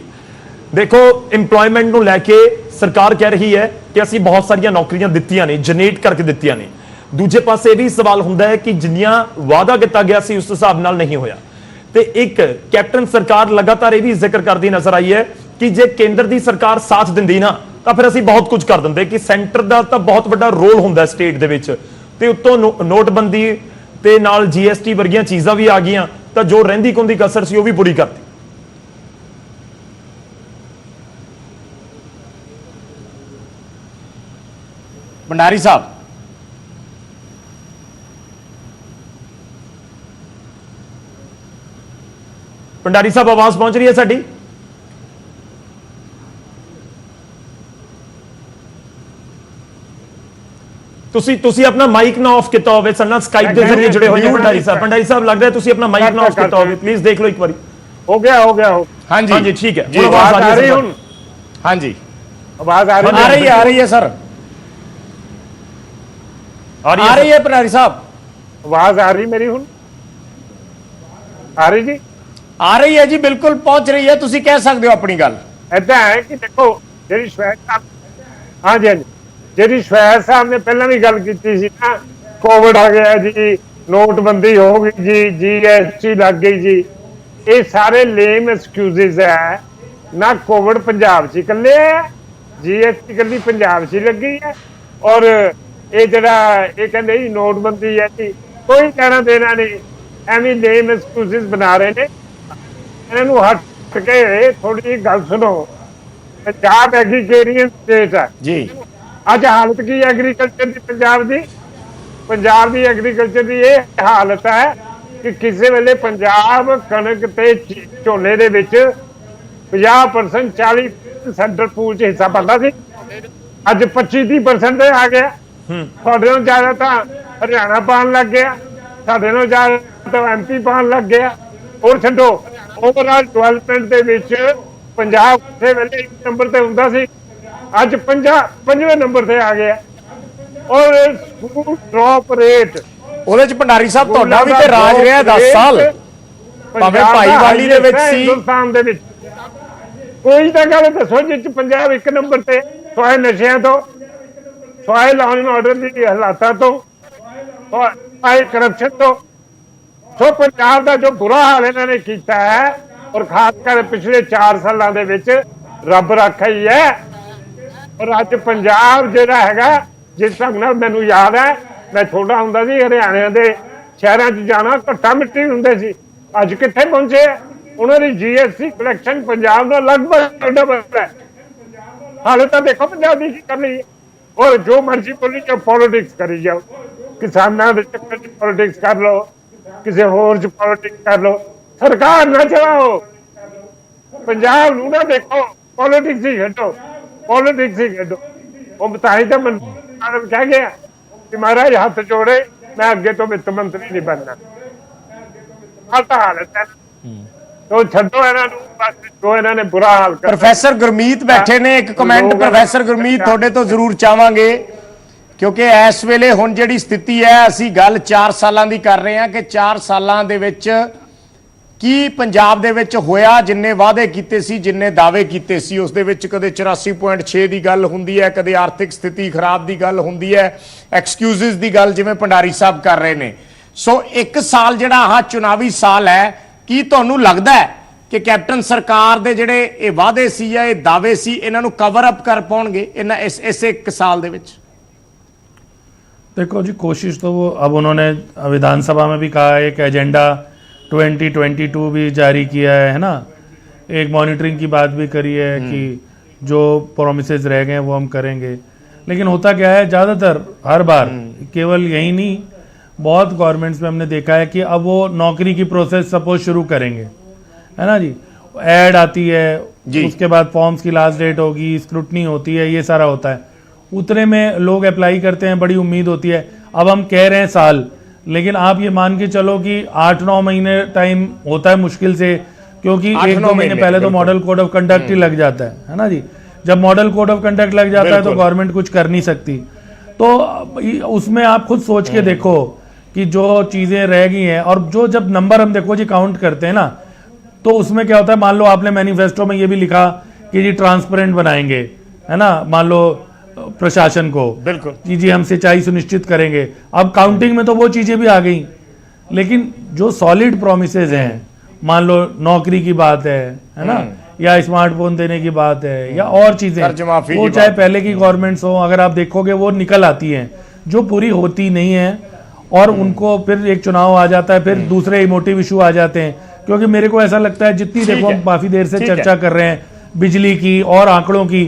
ਦੇਖੋ ਇੰਪਲੋਇਮੈਂਟ ਨੂੰ ਲੈ ਕੇ ਸਰਕਾਰ ਕਹਿ ਰਹੀ ਹੈ ਕਿ ਅਸੀਂ ਬਹੁਤ ਸਾਰੀਆਂ ਨੌਕਰੀਆਂ ਦਿੱਤੀਆਂ ਨੇ, ਜਨਰੇਟ ਕਰਕੇ ਦਿੱਤੀਆਂ ਨੇ। ਦੂਜੇ ਪਾਸੇ ਇਹ ਵੀ ਸਵਾਲ ਹੁੰਦਾ ਹੈ ਕਿ ਜਿੰਨੀਆਂ ਵਾਅਦਾ ਕੀਤਾ ਗਿਆ ਸੀ ਉਸ ਹਿਸਾਬ ਨਾਲ ਨਹੀਂ ਹੋਇਆ। ਤੇ ਇੱਕ ਕੈਪਟਨ ਸਰਕਾਰ ਲਗਾਤਾਰ ਇਹ ਵੀ ਜ਼ਿਕਰ ਕਰਦੀ ਨਜ਼ਰ ਆਈ ਹੈ ਕਿ ਜੇ ਕੇਂਦਰ ਦੀ ਸਰਕਾਰ ਸਾਥ ਦਿੰਦੀ ਨਾ ਤਾਂ ਫਿਰ ਅਸੀਂ ਬਹੁਤ ਕੁਝ ਕਰ ਦਿੰਦੇ, ਕਿ ਸੈਂਟਰ ਦਾ ਤਾਂ ਬਹੁਤ ਵੱਡਾ ਰੋਲ ਹੁੰਦਾ ਸਟੇਟ ਦੇ ਵਿੱਚ, ਤੇ ਉੱਤੋਂ ਨੋਟਬੰਦੀ ਤੇ ਨਾਲ GST ਵਰਗੀਆਂ ਚੀਜ਼ਾਂ ਵੀ ਆ ਗਈਆਂ ਤਾਂ ਜੋ ਰਹਿੰਦੀ ਖੁੰਦੀ ਕਸਰ ਸੀ ਉਹ ਵੀ ਪੂਰੀ ਕਰਤੀ। ਭੰਡਾਰੀ ਸਾਹਿਬ, ਭੰਡਾਰੀ ਸਾਹਿਬ ਆਵਾਜ਼ ਪਹੁੰਚ ਰਹੀ ਹੈ ਸਾਡੀ? ਤੁਸੀਂ ਆਪਣਾ ਮਾਈਕ ਨਾ ਆਫ ਕੀਤਾ ਹੋਵੇ, ਸਾਡੇ ਨਾਲ ਸਕਾਈਪ ਦੇ ਜ਼ਰੀਏ ਜੁੜੇ ਹੋਏ ਹੋ ਭੰਡਾਰੀ ਸਾਹਿਬ। ਭੰਡਾਰੀ ਸਾਹਿਬ ਲੱਗਦਾ ਹੈ ਤੁਸੀਂ ਆਪਣਾ ਮਾਈਕ ਨਾ ਆਫ ਕੀਤਾ ਹੋਵੇ, ਪਲੀਜ਼ ਦੇਖ ਲਓ ਇੱਕ ਵਾਰੀ। ਹੋ ਗਿਆ ਹਾਂਜੀ ਠੀਕ ਹੈ, ਜੀ, ਆਵਾਜ਼ ਆ ਰਹੀ ਹੁਣ? ਹਾਂਜੀ ਆਵਾਜ਼ ਆ ਰਹੀ ਹੈ ਸਰ, ਆ ਰਹੀ ਹੈ ਭੰਡਾਰੀ ਸਾਹਿਬ। ਆਵਾਜ਼ ਆ ਰਹੀ ਮੇਰੀ ਹੁਣ? ਆ ਰਹੀ ਜੀ? ਆ ਰਹੀ ਹੈ ਜੀ, ਬਿਲਕੁਲ ਪਹੁੰਚ ਰਹੀ ਹੈ, ਤੁਸੀਂ ਕਹਿ ਸਕਦੇ ਹੋ ਆਪਣੀ ਗੱਲ। ਏਦਾਂ ਹੈ ਕਿ ਦੇਖੋ ਜਿਹੜੀ ਸ਼ਵੈਤ ਸਾਹਿਬ, ਹਾਂਜੀ ਜਿਹੜੀ ਸ਼ਵੈਤ ਸਾਹਿਬ ਨੇ ਪਹਿਲਾਂ ਵੀ ਗੱਲ ਕੀਤੀ ਸੀ ਨਾ, ਕੋਵਿਡ ਆ ਗਿਆ ਜੀ, ਨੋਟਬੰਦੀ ਹੋ ਗਈ ਜੀ, GST ਲੱਗ ਗਈ ਜੀ, ਇਹ ਸਾਰੇ ਲੇਮ ਐਕਸਕਿਊਜ਼ਸ ਹੈ। ਨਾ ਕੋਵਿਡ ਪੰਜਾਬ 'ਚ ਇਕੱਲੇ ਹੈ, GST ਇਕੱਲੀ ਪੰਜਾਬ 'ਚ ਹੀ ਲੱਗੀ ਹੈ, ਔਰ ਇਹ ਜਿਹੜਾ ਇਹ ਕਹਿੰਦੇ ਜੀ ਨੋਟਬੰਦੀ ਹੈ ਜੀ, ਕੋਈ ਕਹਿਣਾ ਦੇਣਾ ਨਹੀਂ, ਐਵੇਂ ਲੇਮ ਐਕਸਕਿਊਜ਼ਸ ਬਣਾ ਰਹੇ ਨੇ। ਇਹਨਾਂ ਨੂੰ ਹਟ ਕੇ ਥੋੜੀ ਜਿਹੀ ਗੱਲ ਸੁਣੋ। ਪੰਜਾਬ ਐਗਰੀਕਲਚਰ ਸਟੇਟ ਹੈ ਜੀ। ਅੱਜ ਹਾਲਤ ਕੀ ਹੈ ਐਗਰੀਕਲਚਰ ਦੀ? ਪੰਜਾਬ ਦੀ ਐਗਰੀਕਲਚਰ ਦੀ ਇਹ ਹਾਲਤ ਹੈ ਕਿ ਕਿਸੇ ਵੇਲੇ ਪੰਜਾਬ ਕਣਕ ਤੇ ਝੋਨੇ ਦੇ ਵਿੱਚ 50% 40% ਸੈਂਟਰਲ ਪੂਲ 'ਚ ਹਿੱਸਾ ਪਾਉਂਦਾ ਸੀ, ਅੱਜ 25-30% ਤੇ ਆ ਗਿਆ। ਸਾਡੇ ਨਾਲੋਂ ਜ਼ਿਆਦਾ ਤਾਂ ਹਰਿਆਣਾ ਪਾਉਣ ਲੱਗ ਗਿਆ, ਸਾਡੇ ਨਾਲੋਂ ਜ਼ਿਆਦਾ ਤਾਂ MP ਪਾਉਣ ਲੱਗ ਗਿਆ। ਹੋਰ ਛੱਡੋ, ਓਵਰਆਲ ਡਿਵੈਲਪਮੈਂਟ ਦੇ ਵਿੱਚ ਪੰਜਾਬ ਕਿਸੇ ਵੇਲੇ 1 ਨੰਬਰ ਤੇ ਹੁੰਦਾ ਸੀ, ਅੱਜ 5ਵੇਂ ਨੰਬਰ ਤੇ ਆ ਗਿਆ। ਔਰ ਸਕੂਲ ਡ੍ਰੌਪ ਰੇਟ, ਉਹਦੇ ਚ ਭੰਡਾਰੀ ਸਾਹਿਬ ਤੁਹਾਡਾ ਵੀ ਤੇ ਰਾਜ ਰਿਹਾ 10 ਸਾਲ, ਭਾਵੇਂ ਭਾਈਵਾਲੀ ਦੇ ਵਿੱਚ ਸੀ, ਹਿੰਦੁਸਤਾਨ ਦੇ ਵਿੱਚ। ਕੋਈ ਤਾਂ ਗੱਲ ਦੱਸੋ ਜਿਸ ਚ ਪੰਜਾਬ 1 ਨੰਬਰ ਤੇ, ਸਵਾਏ ਨਸ਼ਿਆਂ ਤੋਂ, ਸਵਾਏ ਲਾਅ ਐਂਡ ਆਰਡਰ ਦੀ ਹਾਲਾਤਾਂ ਤੋਂ, ਸਵਾਏ ਕਰਪਸ਼ਨ ਤੋਂ। ਸੋ ਪੰਜਾਬ ਦਾ ਜੋ ਬੁਰਾ ਹਾਲ ਇਹਨਾਂ ਨੇ ਕੀਤਾ ਹੈ, ਔਰ ਖਾਸ ਕਰ ਪਿਛਲੇ 4 ਸਾਲਾਂ ਦੇ ਵਿੱਚ ਰੱਬ ਰਾਖਾ ਹੀ ਹੈ। ਔਰ ਅੱਜ ਪੰਜਾਬ ਜਿਹੜਾ ਹੈਗਾ, ਜਿਸ ਢੰਗ ਨਾਲ ਮੈਨੂੰ ਯਾਦ ਹੈ, ਮੈਂ ਛੋਟਾ ਹੁੰਦਾ ਸੀ, ਹਰਿਆਣੇ ਦੇ ਸ਼ਹਿਰਾਂ 'ਚ ਜਾਣਾ ਘੱਟਾ ਮਿੱਟੀ ਹੁੰਦੇ ਸੀ, ਅੱਜ ਕਿੱਥੇ ਪਹੁੰਚੇ ਆ? ਉਹਨਾਂ ਦੀ GST ਕਲੈਕਸ਼ਨ ਪੰਜਾਬ ਦਾ ਲਗਭਗ ਡਬਲ ਹੈ। ਹਾਲੇ ਤਾਂ ਦੇਖੋ ਪੰਜਾਬ ਦੀ ਕੀ ਕਰ ਰਹੀ ਹੈ। ਔਰ ਜੋ ਮਰਜ਼ੀ ਬੋਲੀ ਜਾਓ, ਪੋਲਿਟਿਕਸ ਕਰੀ ਜਾਓ, ਕਿਸਾਨਾਂ ਦੇ ਚੱਕਰ 'ਚ ਪੋਲਿਟਿਕਸ ਕਰ ਲਓ, ਕਿਸੇ ਹੋਰ 'ਚ ਪੋਲਿਟਿਕਸ ਕਰ ਲਓ, ਸਰਕਾਰ ਨਾ ਚਲਾਓ, ਪੰਜਾਬ ਨੂੰ ਨਾ ਦੇਖੋ, ਪੋਲਿਟਿਕਸ ਹੀ ਖੇਡੋ, ਪੋਲਿਟਿਕਸ ਹੀ ਖੇਡੋ। ਉਹ ਤਾਂ ਹੀ ਤਾਂ ਮੈਨੂੰ ਕਹਿ ਗਿਆ ਕਿ ਮਹਾਰਾਜ ਹੱਥ ਜੋੜੇ, ਮੈਂ ਅੱਗੇ ਤੋਂ ਵਿੱਤ ਮੰਤਰੀ ਨਹੀਂ ਬਣਨਾ। ਆਹ ਤਾਂ ਹਾਲਤ ਹੈ। ਤੋ ਛੱਡੋ ਇਹਨਾਂ ਨੂੰ, ਬਸ ਜੋ ਇਹਨਾਂ ਨੇ ਬੁਰਾ ਹਾਲ ਕਰ। ਪ੍ਰੋਫੈਸਰ ਗੁਰਮੀਤ ਬੈਠੇ ਨੇ, ਇੱਕ ਕਮੈਂਟ ਪ੍ਰੋਫੈਸਰ ਗੁਰਮੀਤ ਤੁਹਾਡੇ ਤੋਂ ਜ਼ਰੂਰ ਚਾਹਾਂਗੇ, ਕਿਉਂਕਿ ਇਸ ਵੇਲੇ ਹੁਣ ਜਿਹੜੀ ਸਥਿਤੀ ਹੈ, ਅਸੀਂ ਗੱਲ 4 ਸਾਲਾਂ ਦੀ ਕਰ ਰਹੇ ਹਾਂ ਕਿ 4 ਸਾਲਾਂ ਦੇ ਵਿੱਚ ਕੀ ਪੰਜਾਬ ਦੇ ਵਿੱਚ ਹੋਇਆ। ਜਿੰਨੇ ਵਾਅਦੇ ਕੀਤੇ ਸੀ, ਜਿੰਨੇ ਦਾਅਵੇ ਕੀਤੇ ਸੀ, ਉਸ ਦੇ ਵਿੱਚ ਕਦੇ 84.6 ਦੀ ਗੱਲ ਹੁੰਦੀ ਹੈ, ਕਦੇ ਆਰਥਿਕ ਸਥਿਤੀ ਖਰਾਬ ਦੀ ਗੱਲ ਹੁੰਦੀ ਹੈ, ਐਕਸਕਿਊਜ਼ਸ ਦੀ ਗੱਲ ਜਿਵੇਂ ਭੰਡਾਰੀ ਸਾਹਿਬ ਕਰ ਰਹੇ ਨੇ। ਸੋ 1 ਸਾਲ ਜਿਹੜਾ ਆਹ ਚੁਣਾਵੀ ਸਾਲ ਹੈ, ਕੀ ਤੁਹਾਨੂੰ ਲੱਗਦਾ ਹੈ ਕਿ ਕੈਪਟਨ ਸਰਕਾਰ ਦੇ ਜਿਹੜੇ ਇਹ ਵਾਅਦੇ ਸੀ ਜਾਂ ਇਹ ਦਾਅਵੇ ਸੀ, ਇਹਨਾਂ ਨੂੰ ਕਵਰ ਅਪ ਕਰ ਪਾਉਣਗੇ ਇਸ 1 साल ਦੇ ਵਿੱਚ? देखो जी, कोशिश तो वो अब उन्होंने विधानसभा में भी कहा, एक एजेंडा 2022 भी जारी किया है ना, एक मॉनिटरिंग की बात भी करी है कि जो प्रोमिसेस रह गए हैं वो हम करेंगे। लेकिन होता क्या है, ज़्यादातर हर बार, केवल यही नहीं, बहुत गवर्नमेंट्स में हमने देखा है कि अब वो नौकरी की प्रोसेस सपोज शुरू करेंगे, है ना जी, ऐड आती है, उसके बाद फॉर्म्स की लास्ट डेट होगी, स्क्रूटनी होती है, ये सारा होता है। उतने में लोग अप्लाई करते हैं, बड़ी उम्मीद होती है। अब हम कह रहे हैं साल, लेकिन आप ये मान के चलो कि 8-9 महीने टाइम होता है मुश्किल से, क्योंकि 1-2 महीने पहले तो मॉडल कोड ऑफ कंडक्ट ही लग जाता है ना जी। जब मॉडल कोड ऑफ कंडक्ट लग जाता है तो गवर्नमेंट कुछ कर नहीं सकती। तो उसमें आप खुद सोच के देखो कि जो चीज़ें रह गई हैं, और जो जब नंबर हम देखो जी काउंट करते हैं ना, तो उसमें क्या होता है, मान लो आपने मैनिफेस्टो में ये भी लिखा कि जी ट्रांसपेरेंट बनाएंगे, है ना, मान लो प्रशासन को, बिल्कुल जी हम सिंचाई सुनिश्चित करेंगे। अब काउंटिंग में तो वो चीजें भी आ गई, लेकिन जो सॉलिड प्रोमिसेस हैं, मान लो नौकरी की बात है ना, या स्मार्टफोन देने की बात है, या और चीजें, वो चाहे पहले की गवर्नमेंट्स हो, अगर आप देखोगे वो निकल आती हैं, जो पूरी होती नहीं है, और उनको फिर एक चुनाव आ जाता है, फिर दूसरे इमोटिव इशू आ जाते हैं। क्योंकि मेरे को ऐसा लगता है, जितनी देखो हम काफी देर से चर्चा कर रहे हैं बिजली की और आंकड़ों की,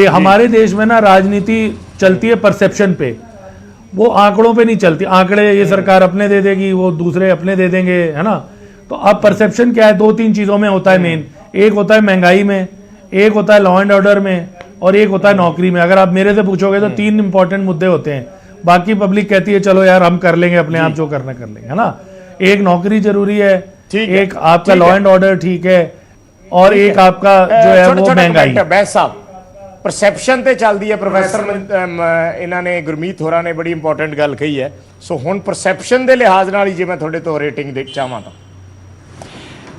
हमारे देश में ना राजनीति चलती है परसेप्शन पे, वो आंकड़ों पे नहीं चलती। आंकड़े ये सरकार अपने दे देगी, वो दूसरे अपने दे देंगे, है ना। तो अब परसेप्शन क्या है, 2-3 चीजों में होता है मेन। एक होता है महंगाई में, एक होता है लॉ एंड ऑर्डर में, और एक होता है नौकरी में। अगर आप मेरे से पूछोगे तो 3 इंपॉर्टेंट मुद्दे होते हैं। बाकी पब्लिक कहती है चलो यार हम कर लेंगे अपने आप, जो करना कर लेंगे, है ना। एक नौकरी जरूरी है, एक आपका लॉ एंड ऑर्डर ठीक है, और एक आपका जो है वो महंगाई। परसैप्शन ਤੇ ਚੱਲਦੀ ਹੈ ਪ੍ਰੋਫੈਸਰ, ਇਹਨਾਂ ਨੇ ਗੁਰਮੀਤ ਹੋਰਾਂ ਨੇ ਬੜੀ ਇੰਪੋਰਟੈਂਟ ਗੱਲ ਕਹੀ ਹੈ। ਸੋ ਹੁਣ ਪਰਸੈਪਸ਼ਨ ਦੇ ਲਿਹਾਜ਼ ਨਾਲ ਹੀ ਜੇ ਮੈਂ ਤੁਹਾਡੇ ਤੋਂ ਰੇਟਿੰਗ ਦੇ ਚਾਹਾਂ ਤਾਂ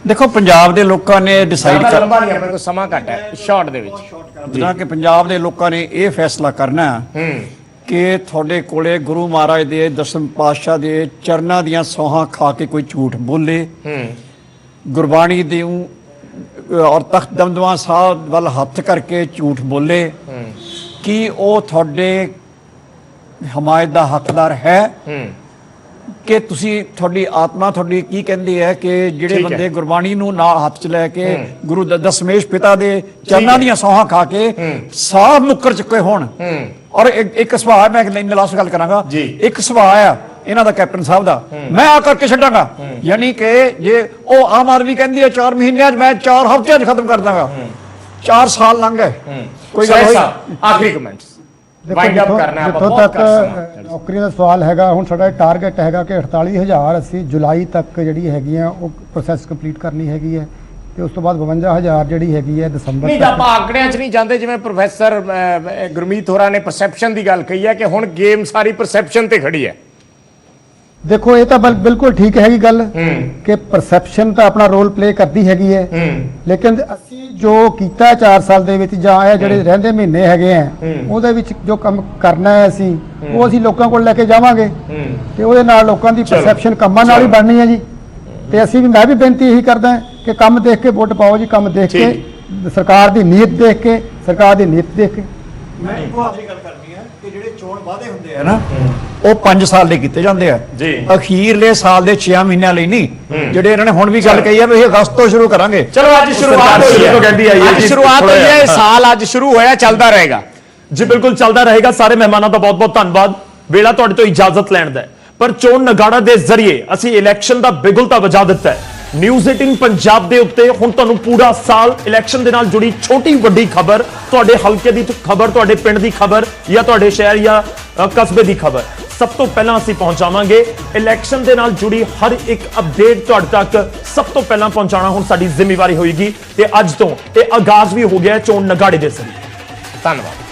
ਦੇਖੋ, ਪੰਜਾਬ ਦੇ ਲੋਕਾਂ ਨੇ ਡਿਸਾਈਡ ਕਰ, ਲੰਬਾ ਨਹੀਂ, ਆਪਣੇ ਕੋਲ ਸਮਾਂ ਘੱਟ ਹੈ, ਸ਼ਾਰਟ ਦੇ ਵਿੱਚ ਜਿੱਦਾਂ ਕਿ ਪੰਜਾਬ ਦੇ ਲੋਕਾਂ ਨੇ ਇਹ ਫੈਸਲਾ ਕਰਨਾ ਕਿ ਤੁਹਾਡੇ ਕੋਲੇ ਗੁਰੂ ਮਹਾਰਾਜ ਦੇ 10ਵੇਂ ਪਾਤਸ਼ਾਹ ਦੇ ਚਰਨਾਂ ਦੀਆਂ ਸੌਹਾਂ ਖਾ ਕੇ ਕੋਈ ਝੂਠ ਬੋਲੇ, ਗੁਰਬਾਣੀ ਦੇ और तख्त दमदमा साहब वाल हथ करके झूठ बोले कि वो थोड़े हमायत दा हकदार है कि तुसी थोड़ी आत्मा थोड़ी की कहती है कि जिहड़े बंदे गुरबाणी नूं ना हथ च लैके गुरु दशमेश पिता दे चरनां दीयां सौहां खा के साफ मुकर चुके होण। और एक सवाल मैं लास्ट गल करांगा, एक सवाल है इन्हां दा कैप्टन साहब दा, मैं आ करके छड्डांगा, यानी कि जे ओ आम आदमी कहंदी है 4 महीने मैं 4 हफ्ते खत्म कर दांगा, 4 साल लंघ गए, कोई गल होई। आखिरी कमेंट्स ਵਾਈਂਡ ਅਪ ਕਰਨਾ ਆਪਾਂ, ਜਿੱਥੋਂ ਤੱਕ ਨੌਕਰੀ ਦਾ ਸਵਾਲ ਹੈਗਾ, ਹੁਣ ਸਾਡਾ ਟਾਰਗੇਟ ਹੈਗਾ ਕਿ 48,000 ਅਸੀਂ ਜੁਲਾਈ ਤੱਕ ਜਿਹੜੀ ਹੈਗੀਆਂ ਉਹ ਪ੍ਰੋਸੈਸ ਕੰਪਲੀਟ ਕਰਨੀ ਹੈਗੀ ਹੈ, ਤੇ ਉਸ ਤੋਂ ਬਾਅਦ 52,000 ਜਿਹੜੀ ਹੈਗੀ ਹੈ ਦਸੰਬਰ ਤੱਕ। ਆਪਾਂ ਆંકੜਿਆਂ 'ਚ ਨਹੀਂ ਜਾਂਦੇ, ਜਿਵੇਂ ਪ੍ਰੋਫੈਸਰ ਗੁਰਮੀਤ ਹੋਰਾਂ ਨੇ ਪਰਸੈਪਸ਼ਨ ਦੀ ਗੱਲ ਕਹੀ ਹੈ ਕਿ ਹੁਣ ਗੇਮ ਸਾਰੀ ਪਰਸੈਪਸ਼ਨ ਤੇ ਖੜੀ ਹੈ। देखो ये तो बिल्कुल ठीक हैगी गल कि परसैप्शन तो अपना रोल प्ले करती हैगी है, लेकिन असी जो कीता 4 साल दे विच जां है जिहड़े रहिंदे महीने हैगे हैं ਉਹਦੇ ਵਿੱਚ जो काम करना है ਅਸੀਂ ਉਹ ਅਸੀਂ ਲੋਕਾਂ ਕੋਲ ਲੈ ਕੇ ਜਾਵਾਂਗੇ ਤੇ ਉਹਦੇ ਨਾਲ ਲੋਕਾਂ ਦੀ परसੈਪਸ਼ਨ ਕੰਮਾਂ ਨਾਲ ਹੀ ਬਣਨੀ ਹੈ ਜੀ। ਤੇ ਅਸੀਂ ਵੀ, मैं भी बेनती यही करदा कि ਕੰਮ देख के वोट पाओ जी, ਕੰਮ देख के सरकार की नीयत देख के, सरकार की नीयत देख के। ਮੈਂ ਇੱਕੋ ਆਪਣੀ ਗੱਲ ਕਰਨੀ ਹੈ ਕਿ ਜਿਹੜੇ ਚੋਣ ਵਾਅਦੇ ਹੁੰਦੇ ਆ ਨਾ ਉਹ 5 ਸਾਲ ਲਈ ਕੀਤੇ ਜਾਂਦੇ ਆ ਜੀ। ਅਖੀਰਲੇ ਸਾਲ ਦੇ 6 ਮਹੀਨਿਆਂ ਲਈ ਨਹੀਂ ਜਿਹੜੇ ਇਹਨਾਂ ਨੇ ਹੁਣ ਵੀ ਗੱਲ ਕਹੀ ਆ ਵੀ ਇਹ ਅਗਸਤ ਤੋਂ ਸ਼ੁਰੂ ਕਰਾਂਗੇ। ਚਲੋ ਅੱਜ ਸ਼ੁਰੂਆਤ ਹੋਈ ਹੈ, ਕਹਿੰਦੀ ਆਈ ਹੈ ਅੱਜ ਜੀ, ਸ਼ੁਰੂਆਤ ਹੋਈ ਹੈ, ਇਹ ਹਾਂ। ਸਾਲ ਅੱਜ ਸ਼ੁਰੂ ਹੋਇਆ, ਚੱਲਦਾ ਰਹੇਗਾ। ਜੀ ਬਿਲਕੁਲ ਚੱਲਦਾ ਰਹੇਗਾ। ਸਾਰੇ ਮਹਿਮਾਨਾਂ ਦਾ ਬਹੁਤ-ਬਹੁਤ ਧੰਨਵਾਦ। ਵੇਲਾ ਤੁਹਾਡੇ ਤੋਂ ਇਜਾਜ਼ਤ ਲੈਣ ਦਾ ਹੈ, ਪਰ ਚੋਣ ਨਗਾੜਾ ਦੇ ਜ਼ਰੀਏ ਅਸੀਂ ਇਲੈਕਸ਼ਨ ਦਾ ਬਿਗੁਲ ਤਾਂ ਵਜਾ ਦਿੱਤਾ ਹੈ। ਨਿਊਜ਼ 18 ਪੰਜਾਬ ਦੇ ਉੱਤੇ ਹੁਣ ਤੁਹਾਨੂੰ ਪੂਰਾ ਸਾਲ ਇਲੈਕਸ਼ਨ ਦੇ ਨਾਲ ਜੁੜੀ ਛੋਟੀ ਵੱਡੀ ਖਬਰ, ਤੁਹਾਡੇ ਹਲਕੇ ਦੀ ਖਬਰ, ਤੁਹਾਡੇ ਪਿੰਡ ਦੀ ਖਬਰ ਜਾਂ ਤੁਹਾਡੇ ਸ਼ਹਿਰ ਜਾਂ ਕਸਬੇ ਦੀ ਖਬਰ ਸਭ ਤੋਂ ਪਹਿਲਾਂ ਅਸੀਂ ਪਹੁੰਚਾਵਾਂਗੇ। ਇਲੈਕਸ਼ਨ ਦੇ ਨਾਲ ਜੁੜੀ ਹਰ ਇੱਕ ਅਪਡੇਟ ਤੁਹਾਡੇ ਤੱਕ ਸਭ ਤੋਂ ਪਹਿਲਾਂ ਪਹੁੰਚਾਉਣਾ ਹੁਣ ਸਾਡੀ ਜ਼ਿੰਮੇਵਾਰੀ ਹੋਏਗੀ ਤੇ ਅੱਜ ਤੋਂ ਇਹ ਆਗਾਜ਼ ਵੀ ਹੋ ਗਿਆ ਚੋਣ ਨਗਾੜੇ ਦੇ ਜ਼ਰੀਏ। ਧੰਨਵਾਦ।